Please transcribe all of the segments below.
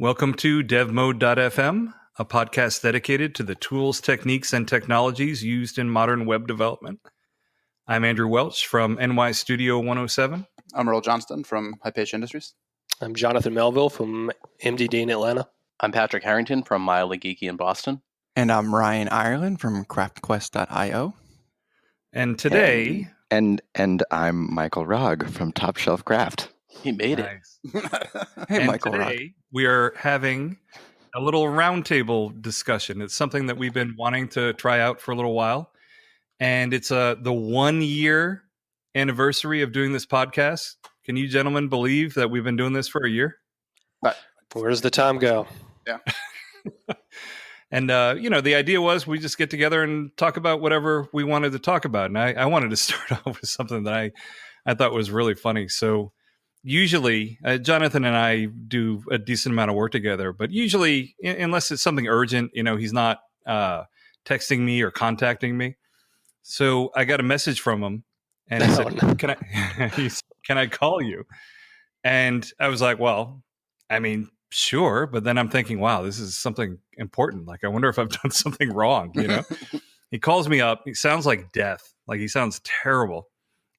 Welcome to devMode.fm, a podcast dedicated to the tools, techniques, and technologies used in modern web development. I'm Andrew Welch from NY Studio 107. I'm Earl Johnston from Hypatia Industries. I'm Jonathan Melville from MDD in Atlanta. I'm Patrick Harrington from Mildly Geeky in Boston. And I'm Ryan Irelan from craftquest.io. And today... And I'm Michael Rogg from Top Shelf Craft. He made it. Hey, and Michael today, Rogg. We are having a little roundtable discussion. It's something that we've been wanting to try out for a little while. And it's the 1 year anniversary of doing this podcast. Can you gentlemen believe that we've been doing this for a year? Where does the time go? Yeah. And, the idea was we just get together and talk about whatever we wanted to talk about. And I wanted to start off with something that I thought was really funny. So usually, Jonathan and I do a decent amount of work together, but usually, unless it's something urgent, he's not texting me or contacting me. So I got a message from him and he said, can I call you? And I was like, well, I mean, sure. But then I'm thinking, wow, this is something important. Like, I wonder if I've done something wrong, He calls me up. He sounds like death. Like, he sounds terrible.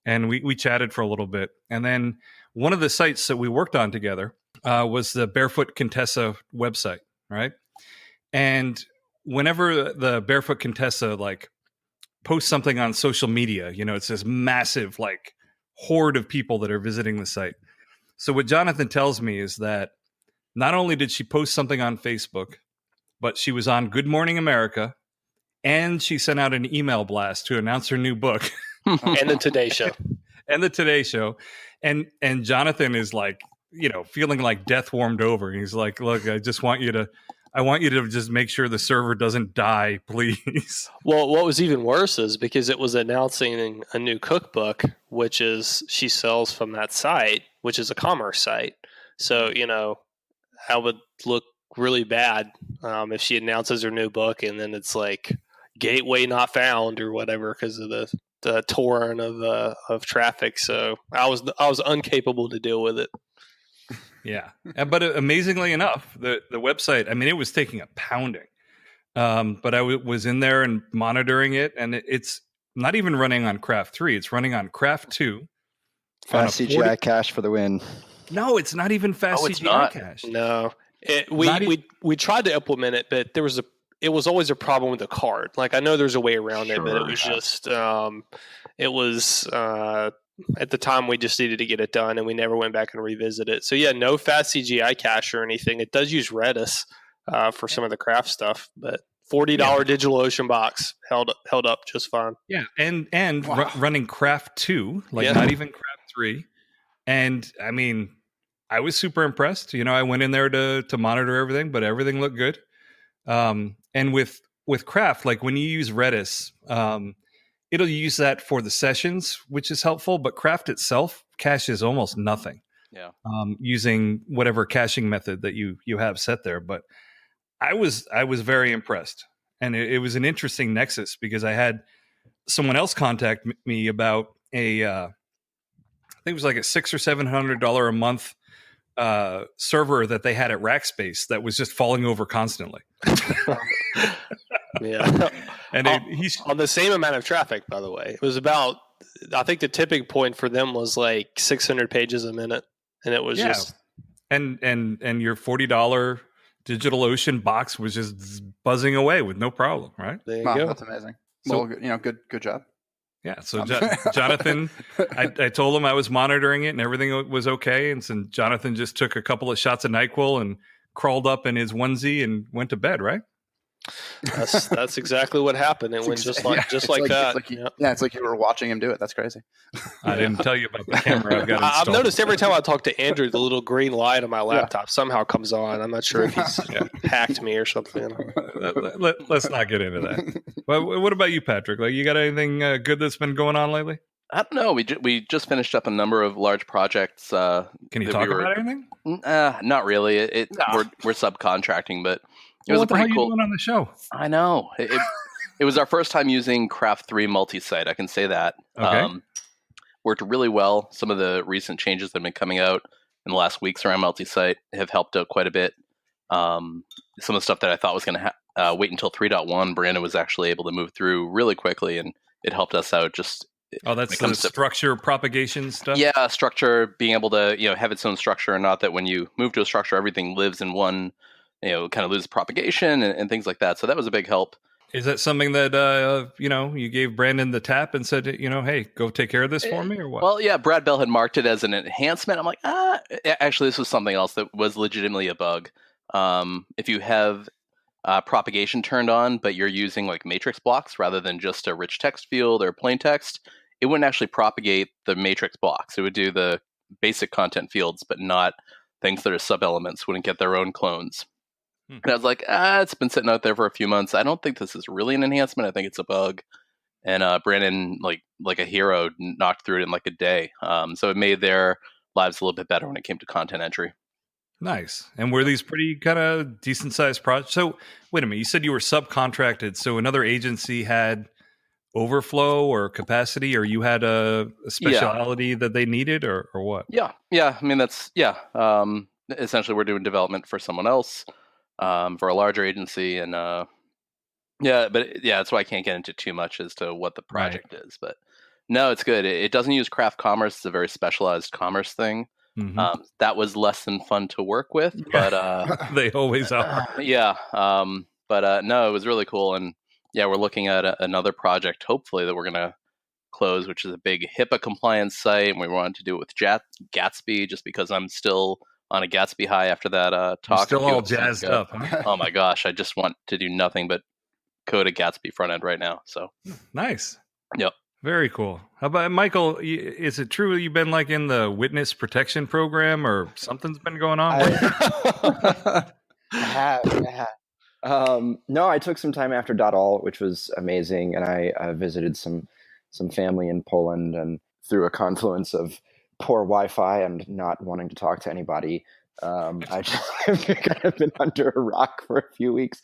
And we chatted for a little bit. And then one of the sites that we worked on together was the Barefoot Contessa website, right? And whenever the Barefoot Contessa, posts something on social media, it's this massive, horde of people that are visiting the site. So what Jonathan tells me is that not only did she post something on Facebook, but she was on Good Morning America, and she sent out an email blast to announce her new book. And the Today Show. And the Today Show. And Jonathan is feeling like death warmed over. He's like, look, I want you to just make sure the server doesn't die, please. Well, what was even worse is because it was announcing a new cookbook, which is she sells from that site, which is a commerce site. So, I would look really bad if she announces her new book and then it's like gateway not found or whatever because of the torrent of traffic. So I was incapable to deal with it. Yeah, but amazingly enough, the website, it was taking a pounding. But I was in there and monitoring it, and it's not even running on Craft 3. It's running on Craft 2. Fast CGI cache for the win. No, it's not even fast CGI cache. No, we tried to implement it, but it was always a problem with the card. Like, I know there's a way around it, but it was just at the time we just needed to get it done, and we never went back and revisit it. So yeah, no fast CGI cache or anything. It does use Redis for some of the craft stuff, but $40 DigitalOcean box held up just fine. Yeah, and wow. Running Craft 2, not even Craft 3. And I was super impressed. I went in there to monitor everything, but everything looked good. And with Craft, when you use Redis, it'll use that for the sessions, which is helpful. But Craft itself caches almost nothing. Yeah. Using whatever caching method that you have set there. But I was very impressed, and it was an interesting nexus because I had someone else contact me about I think it was like a $600 or $700 a month server that they had at Rackspace that was just falling over constantly. Yeah. And he's on the same amount of traffic, by the way. It was about, I think the tipping point for them was like 600 pages a minute. And it was just. And your $40 DigitalOcean box was just buzzing away with no problem, right? There you go. That's amazing. So, well, good job. Yeah. So Jonathan, I told him I was monitoring it and everything was okay. And so Jonathan just took a couple of shots of NyQuil and crawled up in his onesie and went to bed, right? That's exactly what happened. It went just like that. It's like you were watching him do it. That's crazy. I didn't tell you about the camera I've got installed. I've noticed every time I talk to Andrew, the little green light on my laptop somehow comes on. I'm not sure if he's hacked me or something. Let's not get into that. Well, what about you, Patrick? You got anything good that's been going on lately? I don't know. We just finished up a number of large projects. Can you talk about anything? Not really. We're subcontracting, but it was what the hell cool. Are you doing on the show? I know. It was our first time using Craft 3 multi-site. I can say that. Okay. Worked really well. Some of the recent changes that have been coming out in the last weeks around multi-site have helped out quite a bit. some of the stuff that I thought was going to wait until 3.1, Brandon was actually able to move through really quickly, and it helped us out. Just that's the structure propagation stuff. Yeah, structure, being able to have its own structure, and not that when you move to a structure, everything lives in one. Kind of loses propagation and things like that. So that was a big help. Is that something that you gave Brandon the tap and said, hey, go take care of this for me, or what? Well, yeah, Brad Bell had marked it as an enhancement. I'm like, actually, this was something else that was legitimately a bug. If you have propagation turned on, but you're using like matrix blocks rather than just a rich text field or plain text, it wouldn't actually propagate the matrix blocks. It would do the basic content fields, but not things that are sub-elements, wouldn't get their own clones. And I was like, it's been sitting out there for a few months. I don't think this is really an enhancement. I think it's a bug. And Brandon, like a hero, knocked through it in like a day. So it made their lives a little bit better when it came to content entry. Nice. And were these pretty kind of decent sized projects? So wait a minute, you said you were subcontracted. So another agency had overflow or capacity, or you had a speciality that they needed, or what? Yeah. I mean, that's essentially we're doing development for someone else. For a larger agency, and that's why I can't get into too much as to what the project is. But no, it's good. It doesn't use craft commerce. It's a very specialized commerce thing. Mm-hmm. That was less than fun to work with, but they always are. Yeah. No, it was really cool, and yeah, we're looking at another project, hopefully, that we're gonna close, which is a big HIPAA compliance site, and we wanted to do it with Gatsby, just because I'm still on a Gatsby high after that talk. You're still all jazzed up, huh? Oh my gosh, I just want to do nothing but code a Gatsby front end right now. So nice. Yep. Very cool. How about Michael? Is it true you've been like in the witness protection program, or something's been going on? I have. No, I took some time after .all, which was amazing, and I visited some family in Poland, and through a confluence of poor Wi-Fi and not wanting to talk to anybody, I just kind of been under a rock for a few weeks.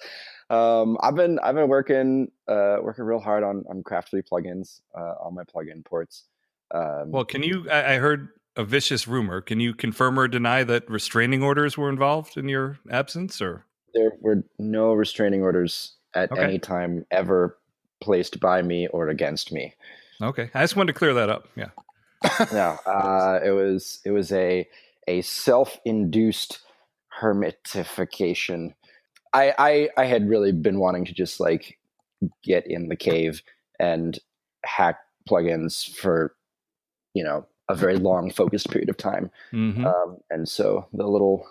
I've been working real hard on Craft 3 plugins, on my plugin ports. Well, can you? I heard a vicious rumor. Can you confirm or deny that restraining orders were involved in your absence, or there were no restraining orders at any time ever placed by me or against me? Okay, I just wanted to clear that up. Yeah. No, it was a self-induced hermitification. I had really been wanting to just like get in the cave and hack plugins for a very long focused period of time. Mm-hmm. And so the little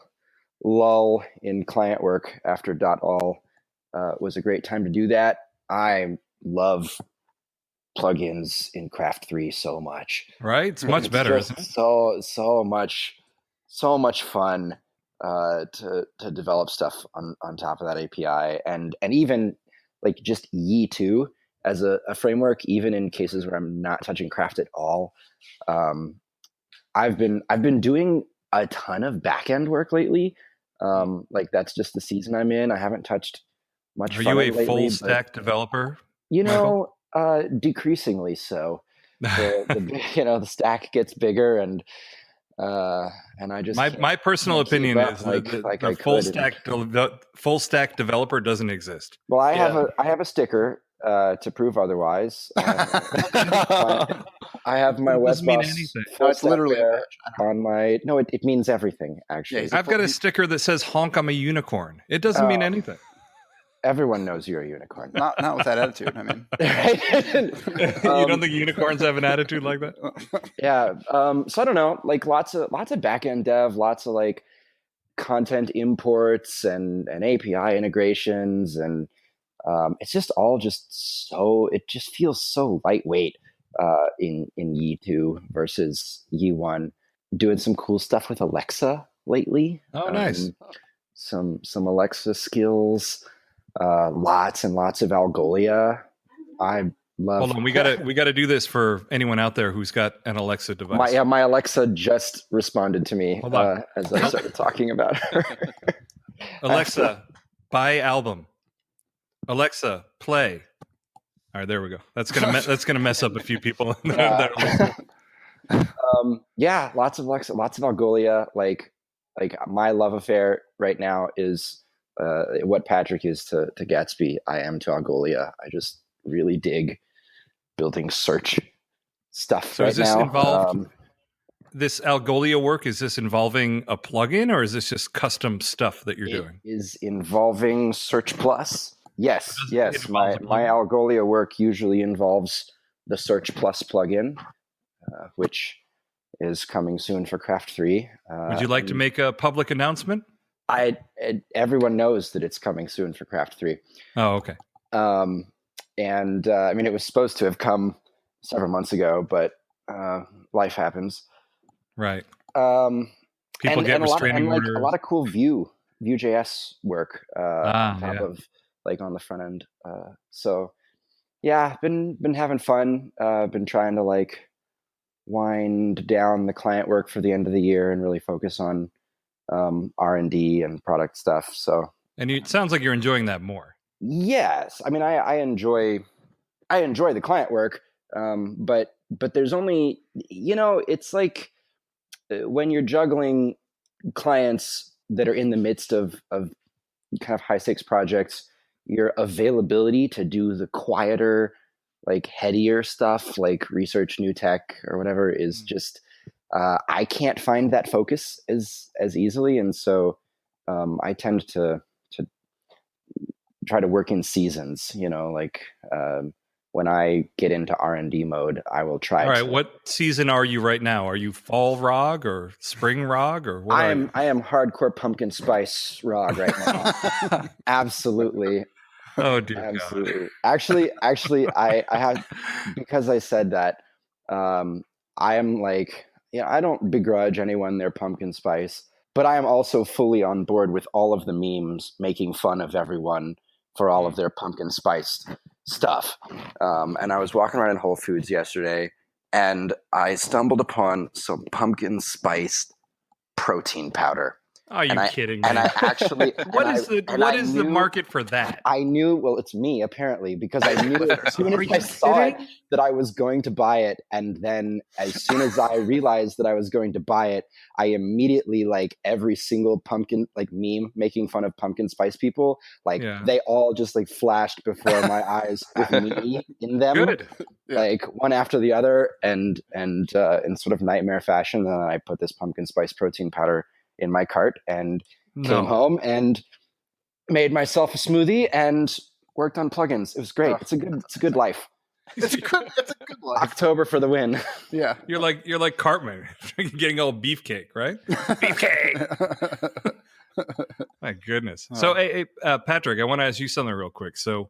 lull in client work after .all was a great time to do that. I love plugins in Craft 3 so much. Right? It's much better, isn't it? So much fun to develop stuff on top of that API, and even like just Yi2 as a framework, even in cases where I'm not touching Craft at all. I've been doing a ton of backend work lately. Like that's just the season I'm in. I haven't touched much. Are you a full stack developer? Decreasingly so. The stack gets bigger, and I just my personal opinion is the full stack developer doesn't exist. Well, I have a sticker to prove otherwise. I have my web boss. No, it's literally on my. No, it means everything. Actually, I've got a sticker that says "Honk, I'm a unicorn." It doesn't mean anything. Everyone knows you're a unicorn. Not with that attitude. I mean, you don't think unicorns have an attitude like that? Yeah. So I don't know. Like lots of backend dev, lots of like content imports and API integrations, and it's just all so. It just feels so lightweight in Yi2 versus Yi1. Doing some cool stuff with Alexa lately. Oh, nice. Some Alexa skills. Lots and lots of Algolia. I love. Hold on, we gotta do this for anyone out there who's got an Alexa device. My Alexa just responded to me as I started talking about her. Alexa, buy album. Alexa, play. All right, there we go. That's gonna mess up a few people. Yeah, lots of Alexa, lots of Algolia. Like my love affair right now is what Patrick is to Gatsby, I am to Algolia. I just really dig building search stuff So right is this now. involved? This Algolia work, is this involving a plugin, or is this just custom stuff that you're doing? It is involving Search Plus. Yes. It My involves a plugin? Algolia work usually involves the Search Plus plugin, which is coming soon for Craft 3. Would you like to make a public announcement? Everyone knows that it's coming soon for Craft 3. Oh, okay. And I mean, it was supposed to have come several months ago, but life happens. Right. People get restraining orders. A lot of cool Vue.js work on top of like on the front end. So yeah, been having fun. Been trying to like wind down the client work for the end of the year and really focus on R&D and product stuff. So it sounds like you're enjoying that more. Yes, I mean I enjoy the client work, but there's only, it's like when you're juggling clients that are in the midst of kind of high stakes projects, your availability to do the quieter, like headier stuff, like research new tech or whatever, is just I can't find that focus as easily, and so I tend to try to work in seasons. Like when I get into R&D mode, I will try. All right, what season are you right now? Are you fall ROG or spring ROG or what? I am hardcore pumpkin spice ROG right now. Absolutely. Oh dear Absolutely. God. Actually, I have, because I said that, I am like, I don't begrudge anyone their pumpkin spice, but I am also fully on board with all of the memes making fun of everyone for all of their pumpkin spiced stuff. And I was walking around in Whole Foods yesterday, and I stumbled upon some pumpkin spiced protein powder. Are you kidding me? And I actually, what is the market for that? I knew, well, it's me apparently, because I knew as soon as I saw it that I was going to buy it, and then as soon as I realized that I was going to buy it, I immediately, like every single pumpkin like meme making fun of pumpkin spice people, like they all just like flashed before my eyes with me in them. Good. Like one after the other, and in sort of nightmare fashion. Then I put this pumpkin spice protein powder in my cart and came home and made myself a smoothie and worked on plugins. It was great. It's a good life. It's a good life. October for the win. Yeah. You're like Cartman getting all beefcake, right? Beefcake. My goodness. So, hey, Patrick, I want to ask you something real quick. So,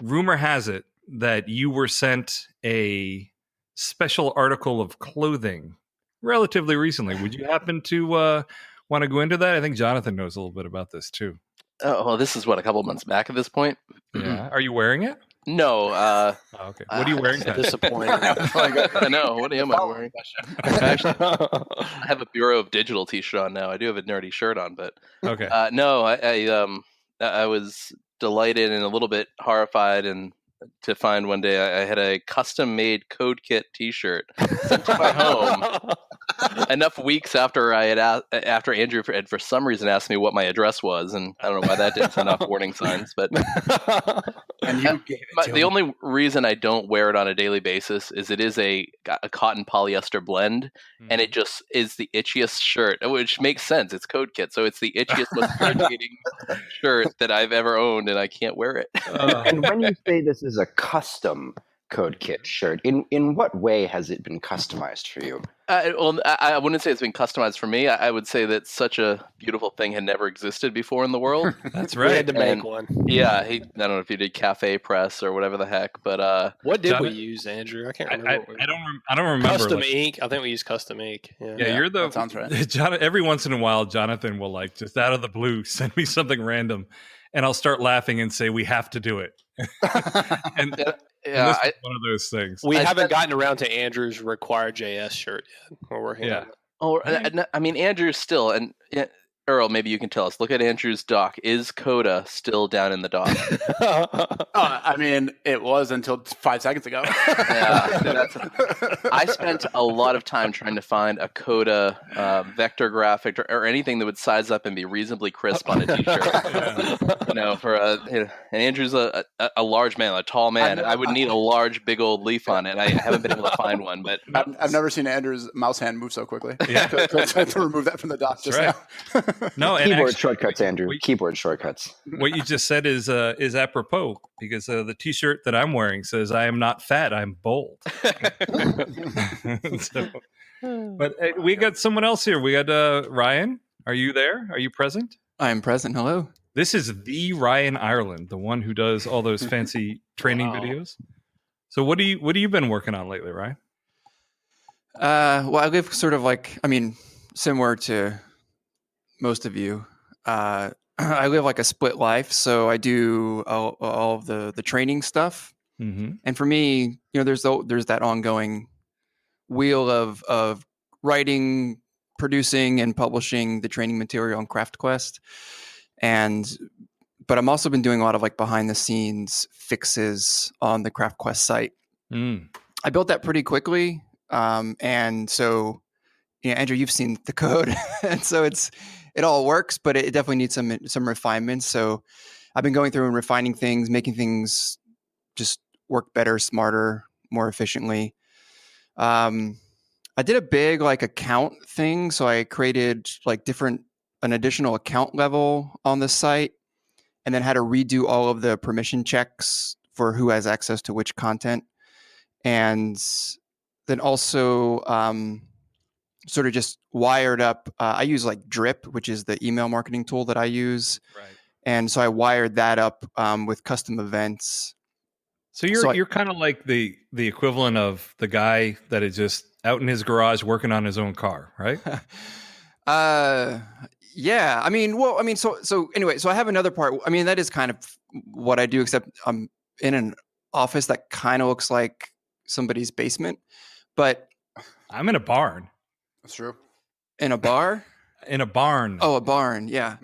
rumor has it that you were sent a special article of clothing relatively recently. Would you happen to want to go into that? I think Jonathan knows a little bit about this too. Oh, well, this is a couple months back at this point. Yeah. Are you wearing it? No. Okay. What are you wearing? Disappointing. I know. What am I wearing? Actually, I have a Bureau of Digital t-shirt on now. I do have a nerdy shirt on, but okay. No, I was delighted and a little bit horrified and to find one day I had a custom-made CodeKit T-shirt sent to my home. Enough weeks after after Andrew had for some reason asked me what my address was, and I don't know why that didn't send off warning signs. But and you gave it to the him. only reason I don't wear it on a daily basis is it is a cotton polyester blend, and it just is the itchiest shirt, which makes sense. It's CodeKit, so it's the itchiest, most irritating shirt that I've ever owned, and I can't wear it. And when you say this is a custom CodeKit shirt, in what way has it been customized for you? Well, I wouldn't say it's been customized for me. I would say that such a beautiful thing had never existed before in the world. That's right. We had to make one. Yeah, I don't know if you did Cafe Press or whatever the heck, but what did we use, Andrew? I can't remember. I don't remember. Custom ink. I think we used custom ink. Yeah, you're the. That sounds right. Every once in a while, Jonathan will like just out of the blue send me something random, and I'll start laughing and say, "We have to do it." and this is one of those things. We haven't gotten around to Andrew's required JS shirt yet. We're working on it. Oh, I mean, Andrew still, and Earl, maybe you can tell us. Look at Andrew's dock. Is Coda still down in the dock? I mean, it was until 5 seconds ago. Yeah, I spent a lot of time trying to find a Coda vector graphic or anything that would size up and be reasonably crisp on a T-shirt. And Andrew's a large man, a tall man. I would need a large, big old leaf on it. I haven't been able to find one, but I've never seen Andrew's mouse hand move so quickly. Yeah. to remove that from the dock just now. No, and Keyboard actually, shortcuts, Andrew. Keyboard shortcuts. what you just said is apropos, because the T-shirt that I'm wearing says "I am not fat, I'm bold." So, but we got someone else here. We got Ryan. Are you there? Are you present? I am present. Hello. This is the Ryan Irelan, the one who does all those fancy training videos. So what do you been working on lately, Ryan? Well, I live sort of like, I mean, similar to most of you. I live like a split life, so I do all of the training stuff. Mm-hmm. And for me, there's that ongoing wheel of writing, producing, and publishing the training material on CraftQuest. But I'm also been doing a lot of like behind the scenes fixes on the CraftQuest site. I built that pretty quickly. And so, Andrew, you've seen the code, and so it all works, but it definitely needs some refinements. So I've been going through and refining things, making things just work better, smarter, more efficiently. I did a big like account thing. So I created like an additional account level on the site, and then had to redo all of the permission checks for who has access to which content. And then also sort of just wired up. I use like Drip, which is the email marketing tool that I use. Right. And so I wired that up with custom events. So you're kind of like the equivalent of the guy that is just out in his garage working on his own car, right? Yeah. So anyway, so I have another part. I mean, that is kind of what I do, except I'm in an office that kind of looks like somebody's basement, but I'm in a barn. That's true. In a bar? In a barn. Oh, a barn. Yeah.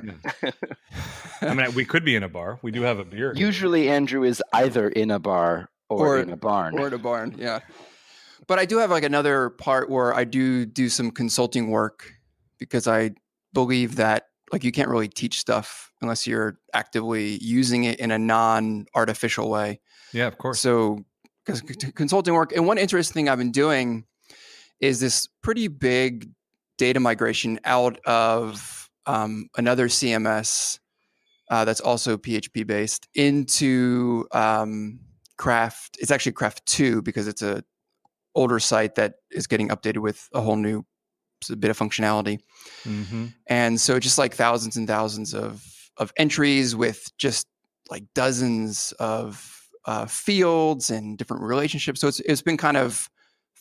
I mean, we could be in a bar. We do have a beer. Usually, Andrew is either in a bar or in a barn. Or in a barn, yeah. But I do have like another part where I do some consulting work, because I believe that like you can't really teach stuff unless you're actively using it in a non-artificial way. Yeah, of course. So because consulting work, and one interesting thing I've been doing is this pretty big data migration out of another CMS that's also PHP based into Craft. It's actually Craft 2, because it's a older site that is getting updated with a whole new bit of functionality. Mm-hmm. And so just like thousands and thousands of entries with just like dozens of fields and different relationships. So it's been kind of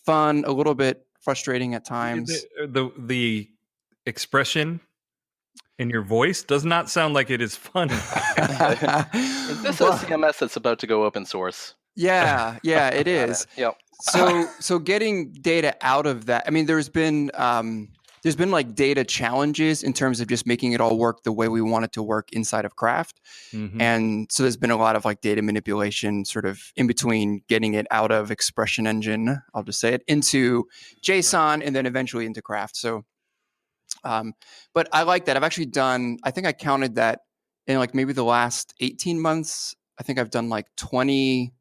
fun, a little bit frustrating at times. The expression in your voice does not sound like it is fun. Is this a CMS that's about to go open source? Yeah, it is. Yep. So getting data out of that, I mean, there's been like data challenges in terms of just making it all work the way we want it to work inside of Craft. Mm-hmm. And so there's been a lot of like data manipulation sort of in between getting it out of Expression Engine, I'll just say it, into JSON and then eventually into Craft. So, but I like that. I've actually done, I think I counted that in like maybe the last 18 months, I think I've done like 20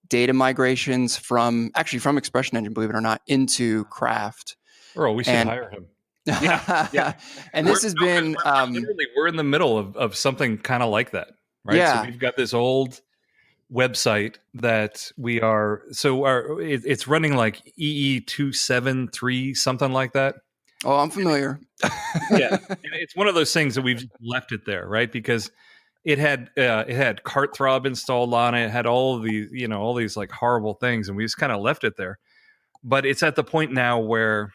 data migrations from Expression Engine, believe it or not, into Craft. Earl, we should hire him. Yeah. And this has been literally, we're in the middle of something kind of like that, right? Yeah. So we've got this old website that it's running like EE273, something like that. Oh, I'm familiar. Yeah, and it's one of those things that we've just left it there, right? Because it had Cartthrob installed on it. It had all of these, all these like horrible things, and we just kind of left it there. But it's at the point now where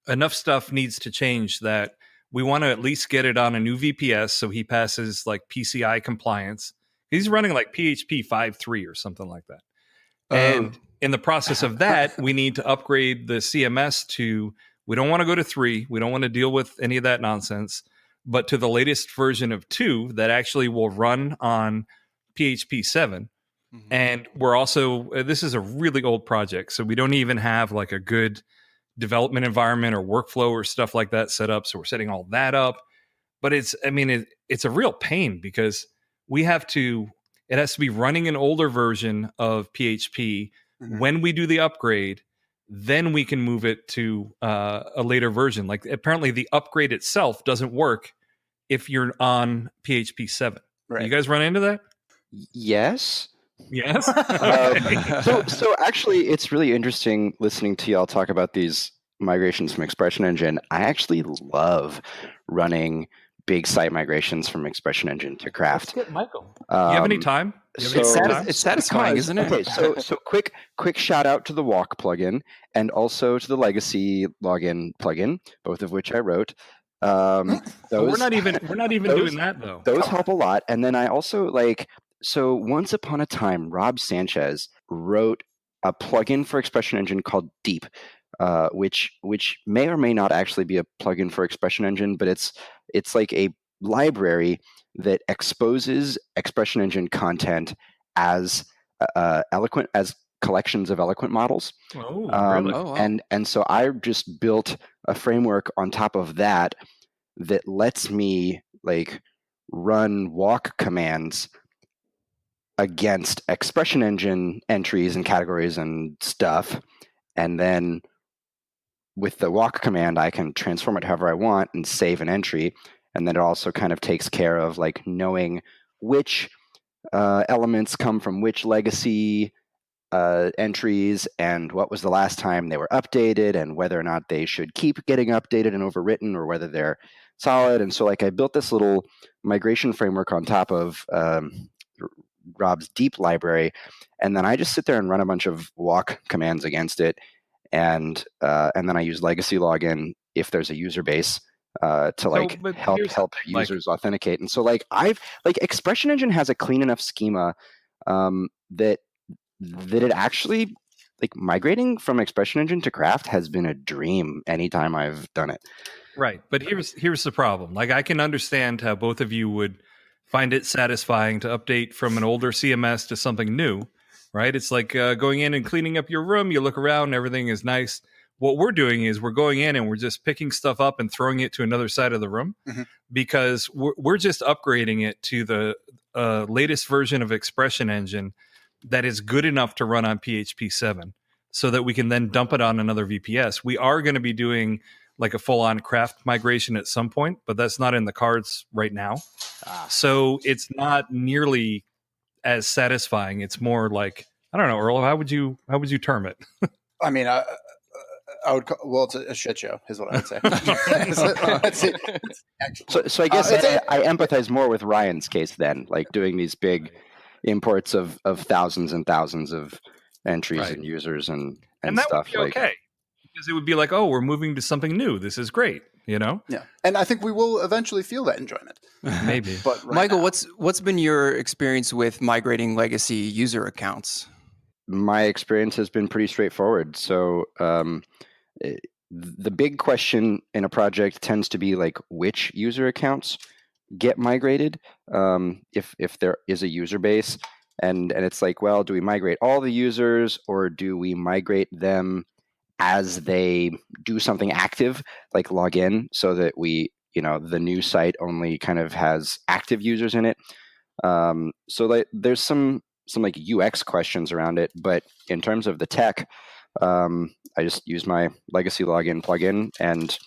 enough stuff needs to change that we want to at least get it on a new VPS so he passes like PCI compliance. He's running like PHP 5.3 or something like that. And in the process of that, we need to upgrade the CMS to, we don't want to go to 3. We don't want to deal with any of that nonsense. but to the latest version of 2 that actually will run on PHP 7. And we're also, this is a really old project, so we don't even have like a good development environment or workflow or stuff like that set up. So we're setting all that up. But it's a real pain because it has to be running an older version of PHP. When we do the upgrade, then we can move it to a later version. Like apparently the upgrade itself doesn't work if you're on PHP 7. Right. You guys run into that? Yes. Yes. So actually, it's really interesting listening to y'all talk about these migrations from Expression Engine. I actually love running big site migrations from Expression Engine to Craft. Let's get Michael. Do you have any time? It's satisfying, isn't it? Okay, so quick shout out to the Walk plugin and also to the Legacy login plugin, both of which I wrote. We're not even doing that though. Those help a lot. And then I also so once upon a time, Rob Sanchez wrote a plugin for Expression Engine called Deep, which may or may not actually be a plugin for Expression Engine, but it's like a library that exposes Expression Engine content as eloquent as collections of eloquent models. Oh, really? Wow. And so I just built a framework on top of that lets me run walk commands against Expression Engine entries and categories and stuff. And then with the walk command, I can transform it however I want and save an entry. And then it also kind of takes care of knowing which elements come from which legacy entries and what was the last time they were updated and whether or not they should keep getting updated and overwritten or whether they're solid. And so I built this little migration framework on top of Rob's Deep library, and then I just sit there and run a bunch of walk commands against it, and then I use legacy login if there's a user base to help users authenticate. And so I've Expression Engine has a clean enough schema that it actually migrating from Expression Engine to Craft has been a dream anytime I've done it. Right, but here's the problem. I can understand how both of you would find it satisfying to update from an older CMS to something new, right? It's like going in and cleaning up your room. You look around, everything is nice. What we're doing is we're going in and we're just picking stuff up and throwing it to another side of the room because we're just upgrading it to the latest version of Expression Engine that is good enough to run on PHP 7 so that we can then dump it on another VPS. We are going to be doing a full-on Craft migration at some point, but that's not in the cards right now. So it's not nearly as satisfying. It's more I don't know, Earl, how would you term it? I mean, I would it's a shit show is what I would say. So I guess I empathize more with Ryan's case then, doing these big imports of thousands and thousands of entries and users and that stuff. Would be okay. Because it would be oh, we're moving to something new. This is great, Yeah, and I think we will eventually feel that enjoyment. Maybe. But Michael, what's been your experience with migrating legacy user accounts? My experience has been pretty straightforward. So the big question in a project tends to be which user accounts get migrated if there is a user base, and it's well, do we migrate all the users or do we migrate them as they do something active, log in, so that we, the new site only kind of has active users in it. So there's some UX questions around it, but in terms of the tech, I just use my legacy login plugin, and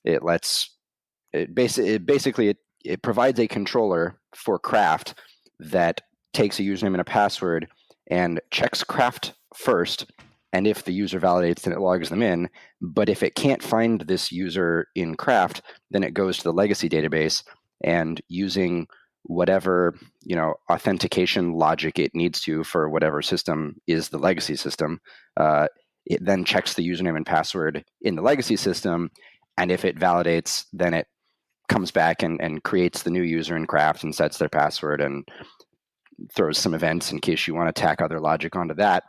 it provides a controller for Craft that takes a username and a password and checks Craft first. And if the user validates, then it logs them in. But if it can't find this user in Craft, then it goes to the legacy database, and using whatever authentication logic it needs to for whatever system is the legacy system, it then checks the username and password in the legacy system. And if it validates, then it comes back and creates the new user in Craft and sets their password and throws some events in case you want to tack other logic onto that.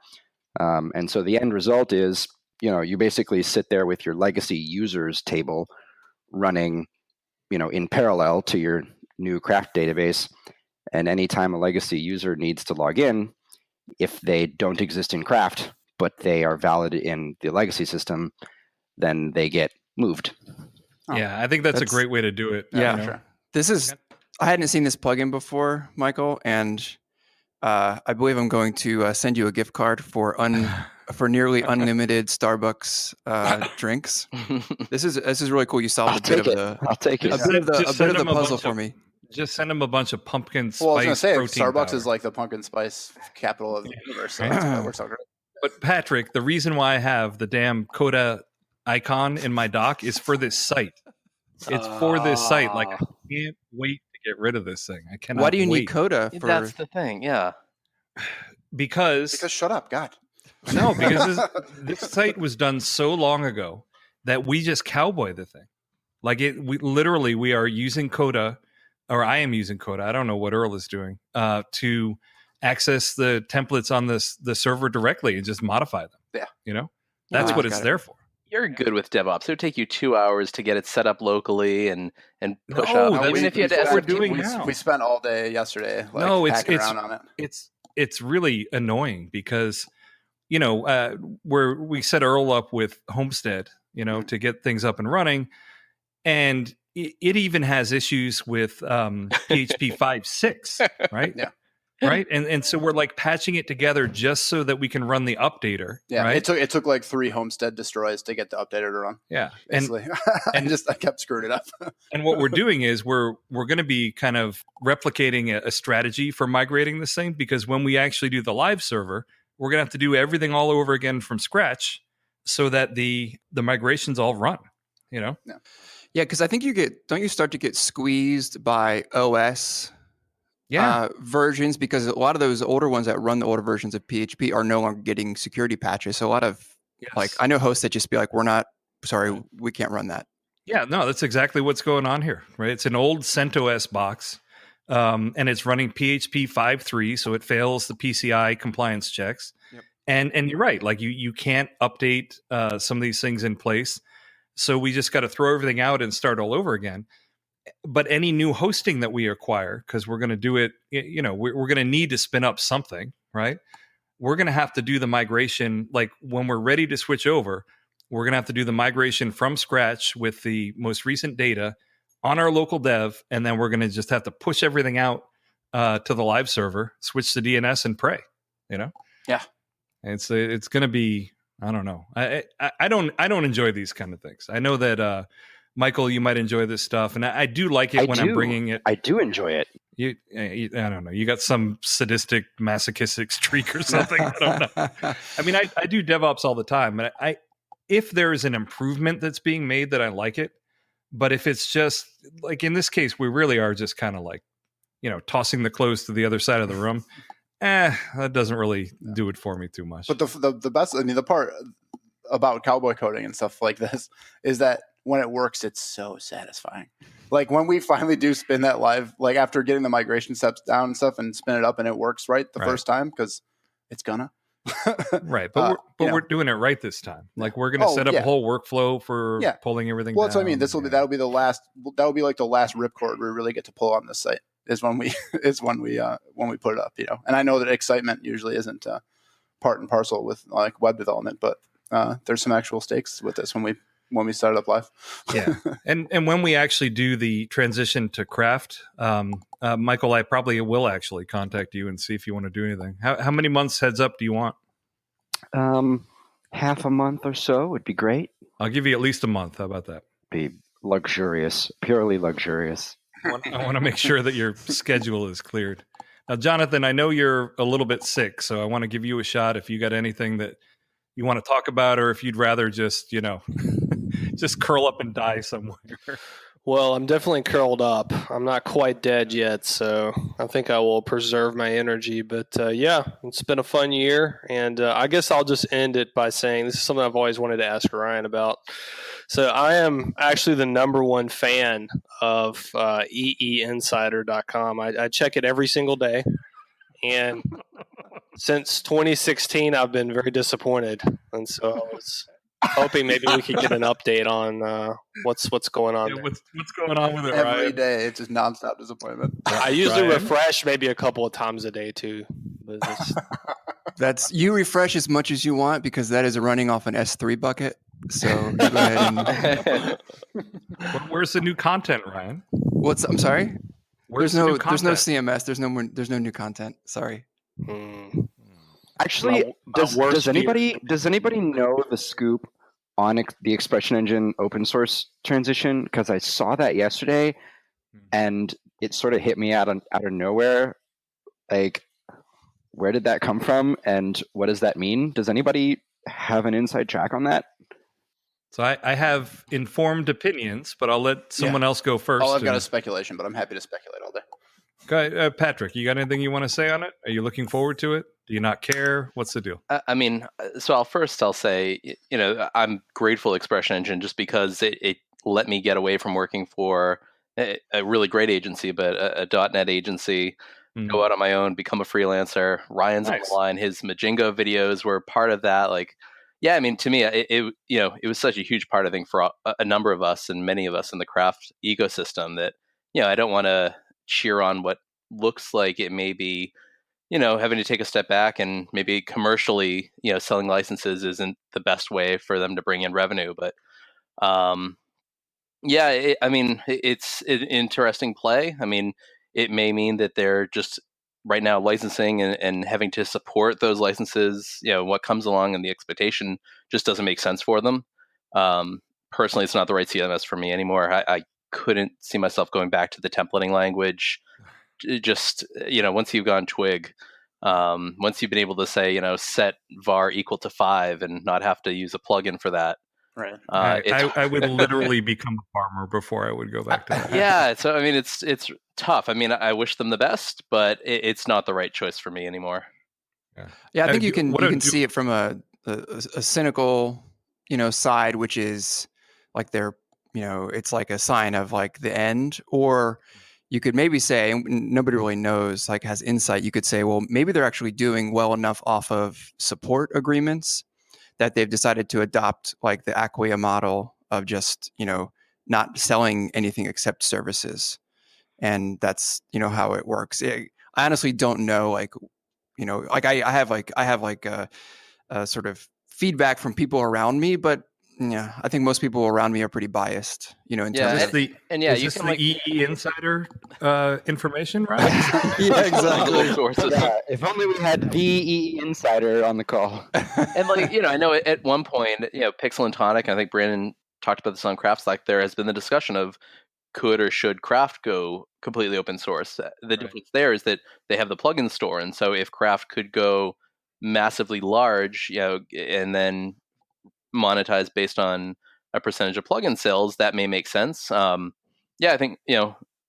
And so the end result is, you basically sit there with your legacy users table running in parallel to your new craft database. And anytime a legacy user needs to log in, if they don't exist in craft, but they are valid in the legacy system, then they get moved. Yeah, I think that's a great way to do it. Yeah, sure. This is, I hadn't seen this plugin before, Michael, and I believe I'm going to send you a gift card for nearly unlimited Starbucks drinks. This is really cool. You solved I'll take it. a bit of the puzzle for me. Just send them a bunch of pumpkin spice. Well, I was going to say, protein Starbucks powder. is like the pumpkin spice capital of the universe. So that works out great. But Patrick, the reason why I have the damn Coda icon in my dock is for this site. It's for this site. Like, I can't wait to get rid of this thing. I cannot. Why do you wait. need Coda for? That's the thing. Yeah. Because shut up, God. No, because this site was done so long ago that we just cowboy the thing. Like we are using Coda, or I am using Coda. I don't know what Earl is doing to access the templates on the server directly and just modify them. Yeah, that's what it's there for. You're good with DevOps. It would take you 2 hours to get it set up locally and push No, up. Even if you had to that's what we're SRT, doing now. we spent all day yesterday. Hacking around on it. It's really annoying because where we set Earl up with Homestead, to get things up and running, and it even has issues with PHP 5.6, right? Yeah. Right, and so we're like patching it together just so that we can run the updater. Yeah, right? it took like 3 Homestead destroys to get the updater to run. Yeah, basically. and I kept screwing it up. And what we're doing is we're going to be kind of replicating a strategy for migrating this thing, because when we actually do the live server, we're going to have to do everything all over again from scratch so that the migrations all run. Yeah, because I think don't you start to get squeezed by OS versions, because a lot of those older ones that run the older versions of PHP are no longer getting security patches. So a lot of I know hosts that just be like, we can't run that. Yeah, no, that's exactly what's going on here, right? It's an old CentOS box, and it's running PHP 5.3, so it fails the PCI compliance checks. Yep. And you're right, like you can't update some of these things in place, so we just got to throw everything out and start all over again. But any new hosting that we acquire, because we're going to do it, we're going to need to spin up something, right? We're going to have to do the migration. Like when we're ready to switch over, we're going to have to do the migration from scratch with the most recent data on our local dev. And then we're going to just have to push everything out to the live server, switch to DNS and pray, Yeah. And it's going to be, I don't know. I don't enjoy these kind of things. I know that, Michael, you might enjoy this stuff, and I do like it when I'm bringing it. I do enjoy it. You, I don't know. You got some sadistic, masochistic streak or something. I don't know. I mean, I do DevOps all the time, and if there is an improvement that's being made, that I like it. But if it's just like in this case, we really are just kind of like, tossing the clothes to the other side of the room. That doesn't really do it for me too much. But the best, the part about cowboy coding and stuff like this is that when it works, it's so satisfying. Like when we finally do spin that live, like after getting the migration steps down and stuff, and spin it up and it works the first time, because it's gonna. Right, but we're doing it right this time. Like we're going to set up a whole worpflow for pulling everything. Well, that's what I mean. That'll be the last. That will be like the last ripcord we really get to pull on this site. Is when we put it up. And I know that excitement usually isn't part and parcel with like web development, but there's some actual stakes with this when we start it up live. Yeah, and when we actually do the transition to craft, Michael, I probably will actually contact you and see if you want to do anything. How many months heads up do you want? Half a month or so would be great. I'll give you at least a month. How about that? Be luxurious, purely luxurious. I want to make sure that your schedule is cleared. Now, Jonathan, I know you're a little bit sick, so I want to give you a shot if you got anything that you want to talk about, or if you'd rather just, just curl up and die somewhere. Well, I'm definitely curled up. I'm not quite dead yet, so I think I will preserve my energy. But it's been a fun year, and I guess I'll just end it by saying this is something I've always wanted to ask Ryan about. So I am actually the #1 fan of eeinsider.com. I check it every single day, and since 2016, I've been very disappointed, and so I was hoping maybe we could get an update on what's going on. Yeah, what's going on with it, Every Ryan? day, it's just nonstop disappointment. I usually Ryan? refresh maybe a couple of times a day too. But That's you refresh as much as you want because that is running off an S3 bucket. So you go ahead and Where's the new content, Ryan? I'm sorry? Where's There's the no new content? CMS. There's no new content. Sorry. Actually, does anybody know the scoop on the Expression Engine open source transition? Because I saw that yesterday, and it sort of hit me out of nowhere. Like, where did that come from, and what does that mean? Does anybody have an inside track on that? So I have informed opinions, but I'll let someone else go first. All I've got is speculation, but I'm happy to speculate all day. Okay, Patrick, you got anything you want to say on it? Are you looking forward to it? Do you not care? What's the deal? I mean, so I'll say, I'm grateful Expression Engine just because it let me get away from working for a really great agency, but a .NET agency, go out on my own, become a freelancer. Ryan's on the line. His Majingo videos were part of that. Like, yeah, I mean, to me, it was such a huge part, I think, for a number of us and many of us in the craft ecosystem that, I don't want to cheer on what looks like it may be, having to take a step back and maybe commercially, selling licenses isn't the best way for them to bring in revenue. But it's an interesting play. I mean, it may mean that they're just right now licensing and having to support those licenses, what comes along and the expectation just doesn't make sense for them. Personally, it's not the right CMS for me anymore. I couldn't see myself going back to the templating language. Just, once you've gone Twig, once you've been able to say, set var equal to 5 and not have to use a plugin for that. Right. I would literally become a farmer before I would go back to that. Yeah. So, I mean, it's tough. I mean, I wish them the best, but it's not the right choice for me anymore. Yeah, I think you can see it from a cynical, side, which is like they're, it's like a sign of like the end. Or you could maybe say, and nobody really knows, like has insight. You could say, well, maybe they're actually doing well enough off of support agreements that they've decided to adopt like the Acquia model of just, not selling anything except services. And that's, how it works. I honestly don't know, like, I have a sort of feedback from people around me, but yeah, I think most people around me are pretty biased, in terms of is this the EE insider information, right? Yeah, exactly. Yeah, if only we had the EE insider on the call. And I know at one point, Pixel and Tonic, I think Brandon talked about this on Craft Slack, there has been the discussion of could or should Craft go completely open source. The difference there is that they have the plugin store, and so if Craft could go massively large, and then monetize based on a percentage of plugin sales, that may make sense. I think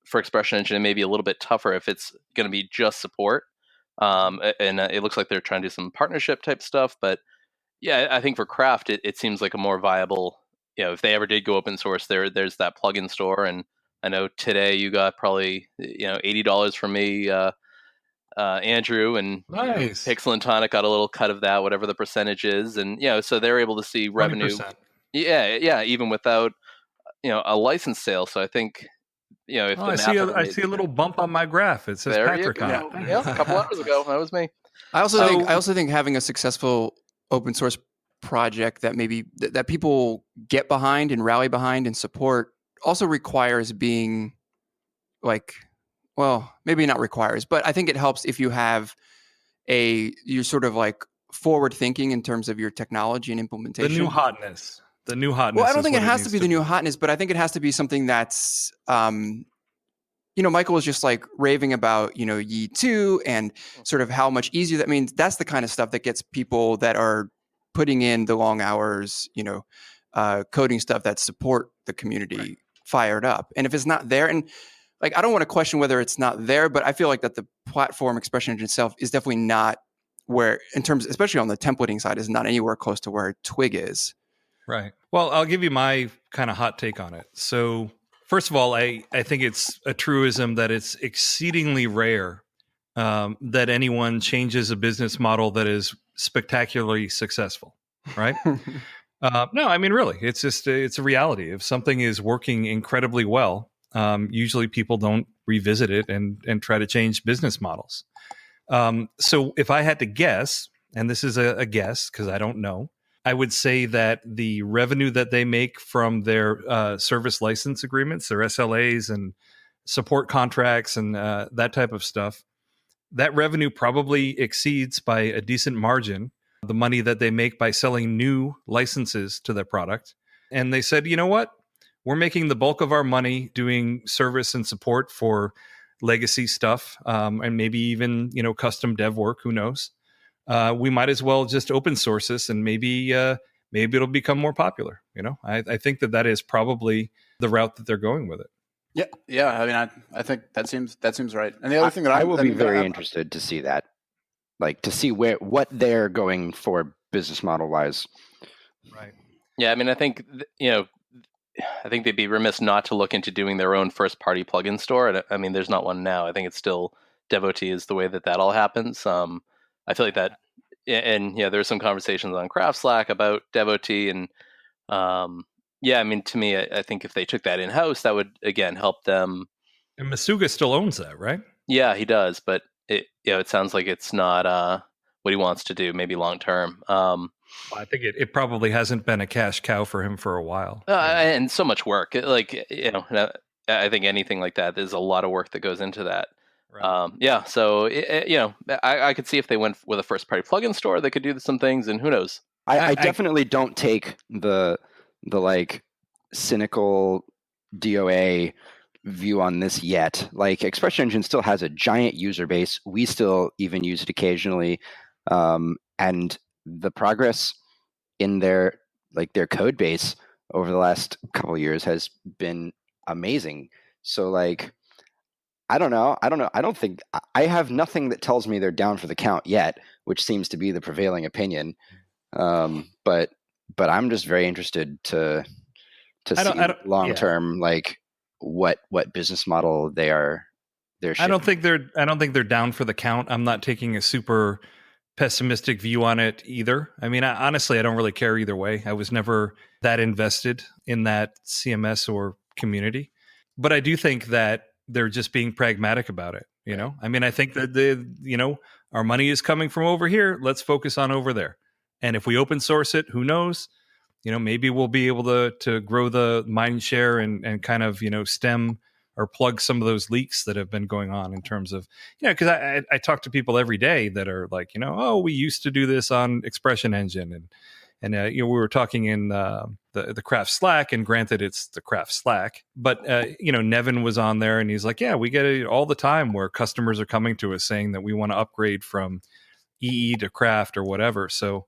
for Expression Engine it may be a little bit tougher if it's going to be just support, and it looks like they're trying to do some partnership type stuff. But yeah, I think for Craft it seems like a more viable. If they ever did go open source, there's that plugin store, and I know today you got probably $80 from me, Andrew, and nice. Pixel and Tonic got a little cut of that, whatever the percentage is, and so they're able to see revenue. 20%. Yeah, even without a license sale. So I think if I see a little bump on my graph. It says there Patrick on it. Yeah, a couple hours ago that was me. I also think having a successful open source project that maybe that people get behind and rally behind and support also requires being like, well, maybe not requires, but I think it helps if you have you're sort of like forward thinking in terms of your technology and implementation. The new hotness. Well, I don't think it has to be the new hotness, but I think it has to be something that's, Michael was just like raving about, Yi 2 and sort of how much easier that means. That's the kind of stuff that gets people that are putting in the long hours, coding stuff that support the community fired up. And if it's not there, and like, I don't want to question whether it's not there, but I feel like that the platform Expression Engine itself is definitely not where, in terms, especially on the templating side, is not anywhere close to where Twig is. Right. Well, I'll give you my kind of hot take on it. So first of all, I think it's a truism that it's exceedingly rare that anyone changes a business model that is spectacularly successful, right? No, I mean, really, it's just it's a reality. If something is working incredibly well, usually people don't revisit it and try to change business models. So if I had to guess, and this is a guess because I don't know, I would say that the revenue that they make from their service license agreements, their SLAs and support contracts and that type of stuff, that revenue probably exceeds by a decent margin the money that they make by selling new licenses to their product. And they said, you know what? We're making the bulk of our money doing service and support for legacy stuff, and maybe even custom dev work. Who knows? We might as well just open source this, and maybe it'll become more popular. I think that is probably the route that they're going with it. Yeah. I mean, I think that seems right. And the other thing that I will be very interested to see that, like to see what they're going for business model wise. Right. Yeah, I mean, I think I think they'd be remiss not to look into doing their own first party plugin store. And I mean, there's not one now. I think it's still devOT is the way that all happens. I feel like that, and there's some conversations on Craft Slack about devOT, and I mean, to me, I think if they took that in house, that would again help them. And Masuga still owns that, right? Yeah, he does, but it sounds like it's not what he wants to do. Maybe long term. I think it probably hasn't been a cash cow for him for a while. And so much work. I think anything like that, there's a lot of work that goes into that. Right. So, I could see if they went with a first-party plugin store, they could do some things, and who knows? I definitely don't take the like cynical DOA view on this yet. Like, Expression Engine still has a giant user base. We still even use it occasionally, and the progress in their code base over the last couple of years has been amazing. So like, I don't know. I don't think I have nothing that tells me they're down for the count yet, which seems to be the prevailing opinion. But I'm just very interested to see long term, like what business model they're shipping. I don't think they're down for the count. I'm not taking a super pessimistic view on it either. I mean, honestly, I don't really care either way. I was never that invested in that CMS or community, but I do think that they're just being pragmatic about it. I mean, I think that our money is coming from over here. Let's focus on over there. And if we open source it, who knows? Maybe we'll be able to grow the mind share and kind of, stem or plug some of those leaks that have been going on in terms of, because I talk to people every day that are like, we used to do this on Expression Engine. And we were talking in the Craft Slack, and granted, it's the Craft Slack, but, Nevin was on there and he's like, yeah, we get it all the time where customers are coming to us saying that we want to upgrade from EE to Craft or whatever. So,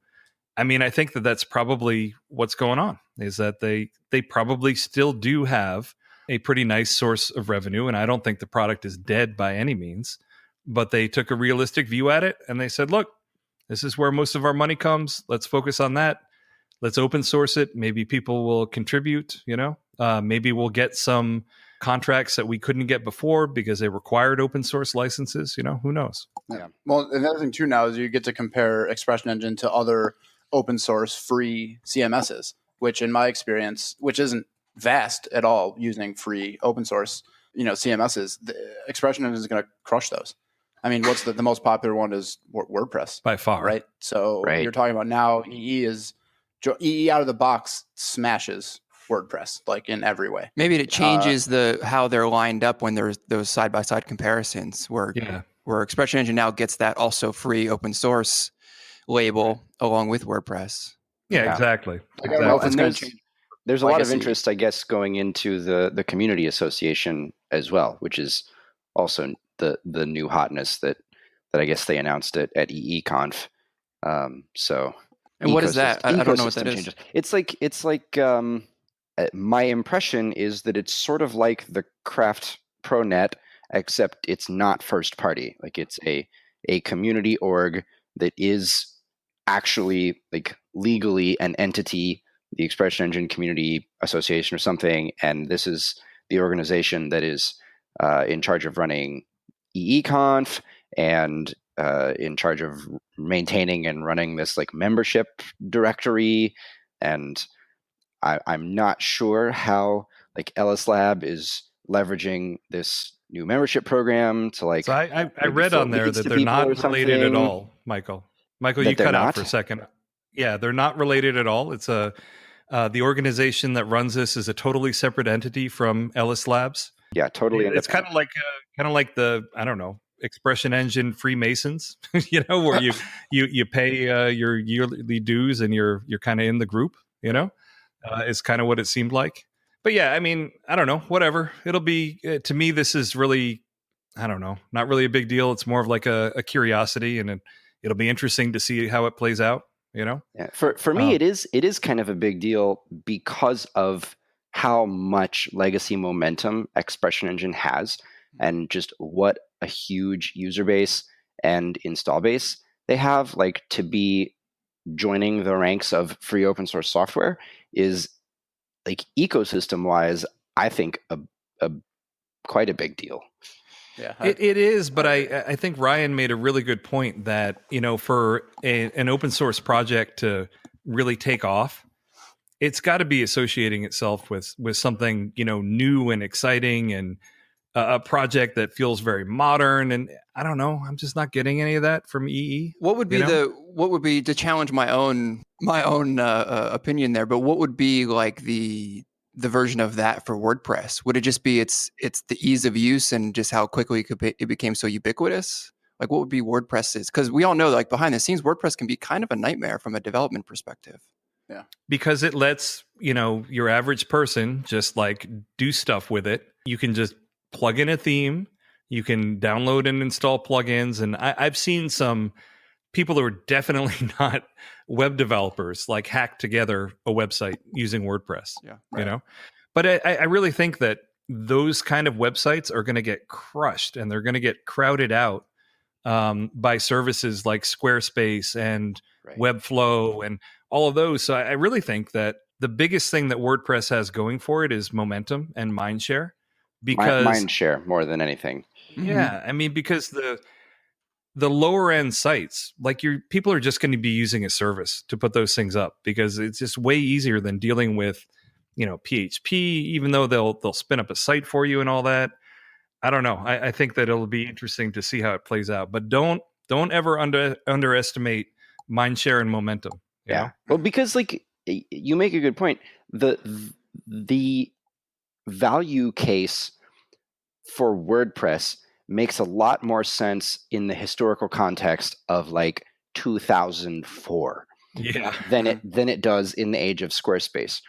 I mean, I think that that's probably what's going on, is that they probably still do have a pretty nice source of revenue. And I don't think the product is dead by any means, but they took a realistic view at it and they said, look, this is where most of our money comes. Let's focus on that. Let's open source it. Maybe people will contribute, maybe we'll get some contracts that we couldn't get before because they required open source licenses. Who knows? Yeah. Well, another thing too now is you get to compare Expression Engine to other open source free CMSs, which in my experience, which isn't vast at all using free open source, CMSs, the Expression Engine is going to crush those. I mean, what's the most popular one is WordPress by far, right? So You're talking about now EE out of the box smashes WordPress like in every way. Maybe it changes how they're lined up when there's those side by side comparisons where Expression Engine now gets that also free open source label along with WordPress. Yeah. Exactly. I don't know if it's going to change. There's a lot of interest, I guess, going into the community association as well, which is also the new hotness that I guess they announced at EEConf. And what is that? I don't know what that is. Changes. It's like my impression is that it's sort of like the Craft ProNet, except it's not first party. Like it's a community org that is actually like legally an entity, the Expression Engine Community Association or something, and this is the organization that is in charge of running EEConf and in charge of maintaining and running this like membership directory and I'm not sure how like LS Lab is leveraging this new membership program to like. So I read on there that they're not related at all, Michael. Michael, you cut out for a second. Yeah, they're not related at all. It's the organization that runs this is a totally separate entity from Ellis Labs. Yeah, totally. It's kind of like the, I don't know, expression engine Freemasons, where you pay your yearly dues and you're kind of in the group, is kind of what it seemed like. But yeah, I mean, I don't know, whatever. It'll be, to me, this is really, I don't know, not really a big deal. It's more of like a curiosity, and it'll be interesting to see how it plays out, Yeah. For me, it is kind of a big deal because of how much legacy momentum Expression Engine has, and just what a huge user base and install base they have. Like, to be joining the ranks of free open source software is, like, ecosystem wise, I think a quite a big deal. Yeah, it is, but I think Ryan made a really good point that, for an open source project to really take off, it's got to be associating itself with something, new and exciting, and a project that feels very modern. And I don't know, I'm just not getting any of that from EE. What would be to challenge my own opinion there? But what would be like the version of that for WordPress? Would it just be it's the ease of use and just how quickly it became so ubiquitous? Like, what would be WordPress's? Because we all know, like, behind the scenes, WordPress can be kind of a nightmare from a development perspective. Yeah, because it lets your average person just like do stuff with it. You can just plug in a theme. You can download and install plugins, and I've seen some people who are definitely not web developers like hack together a website using WordPress. Yeah, right. But I really think that those kind of websites are going to get crushed, and they're going to get crowded out by services like Squarespace and Webflow and all of those. So I really think that the biggest thing that WordPress has going for it is momentum and mindshare. Because mindshare more than anything. Yeah, I mean, because the lower end sites, like, people are just going to be using a service to put those things up, because it's just way easier than dealing with PHP, even though they'll spin up a site for you and all that. I don't know. I think that it'll be interesting to see how it plays out, but don't ever underestimate mindshare and momentum. You know? Well, because, like, you make a good point. The value case for WordPress makes a lot more sense in the historical context of, like, 2004 than it does in the age of Squarespace,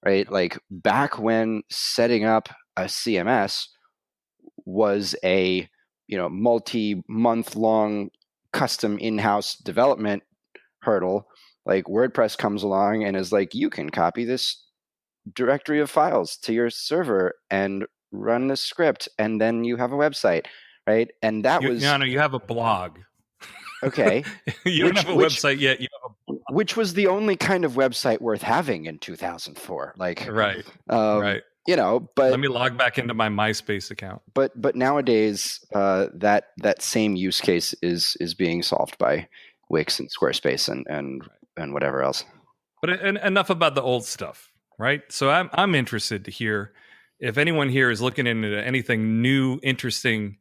right? Like, back when setting up a CMS was a multi-month long custom in-house development hurdle, like, WordPress comes along and is like, you can copy this directory of files to your server and run the script, and then you have a website, right? And that you have a blog. Okay. You don't have a website yet. You have a blog. Which was the only kind of website worth having in 2004. Like, right. But let me log back into my MySpace account. But nowadays, that same use case is being solved by Wix and Squarespace and whatever else. But enough about the old stuff, right? So I'm interested to hear if anyone here is looking into anything new, interesting,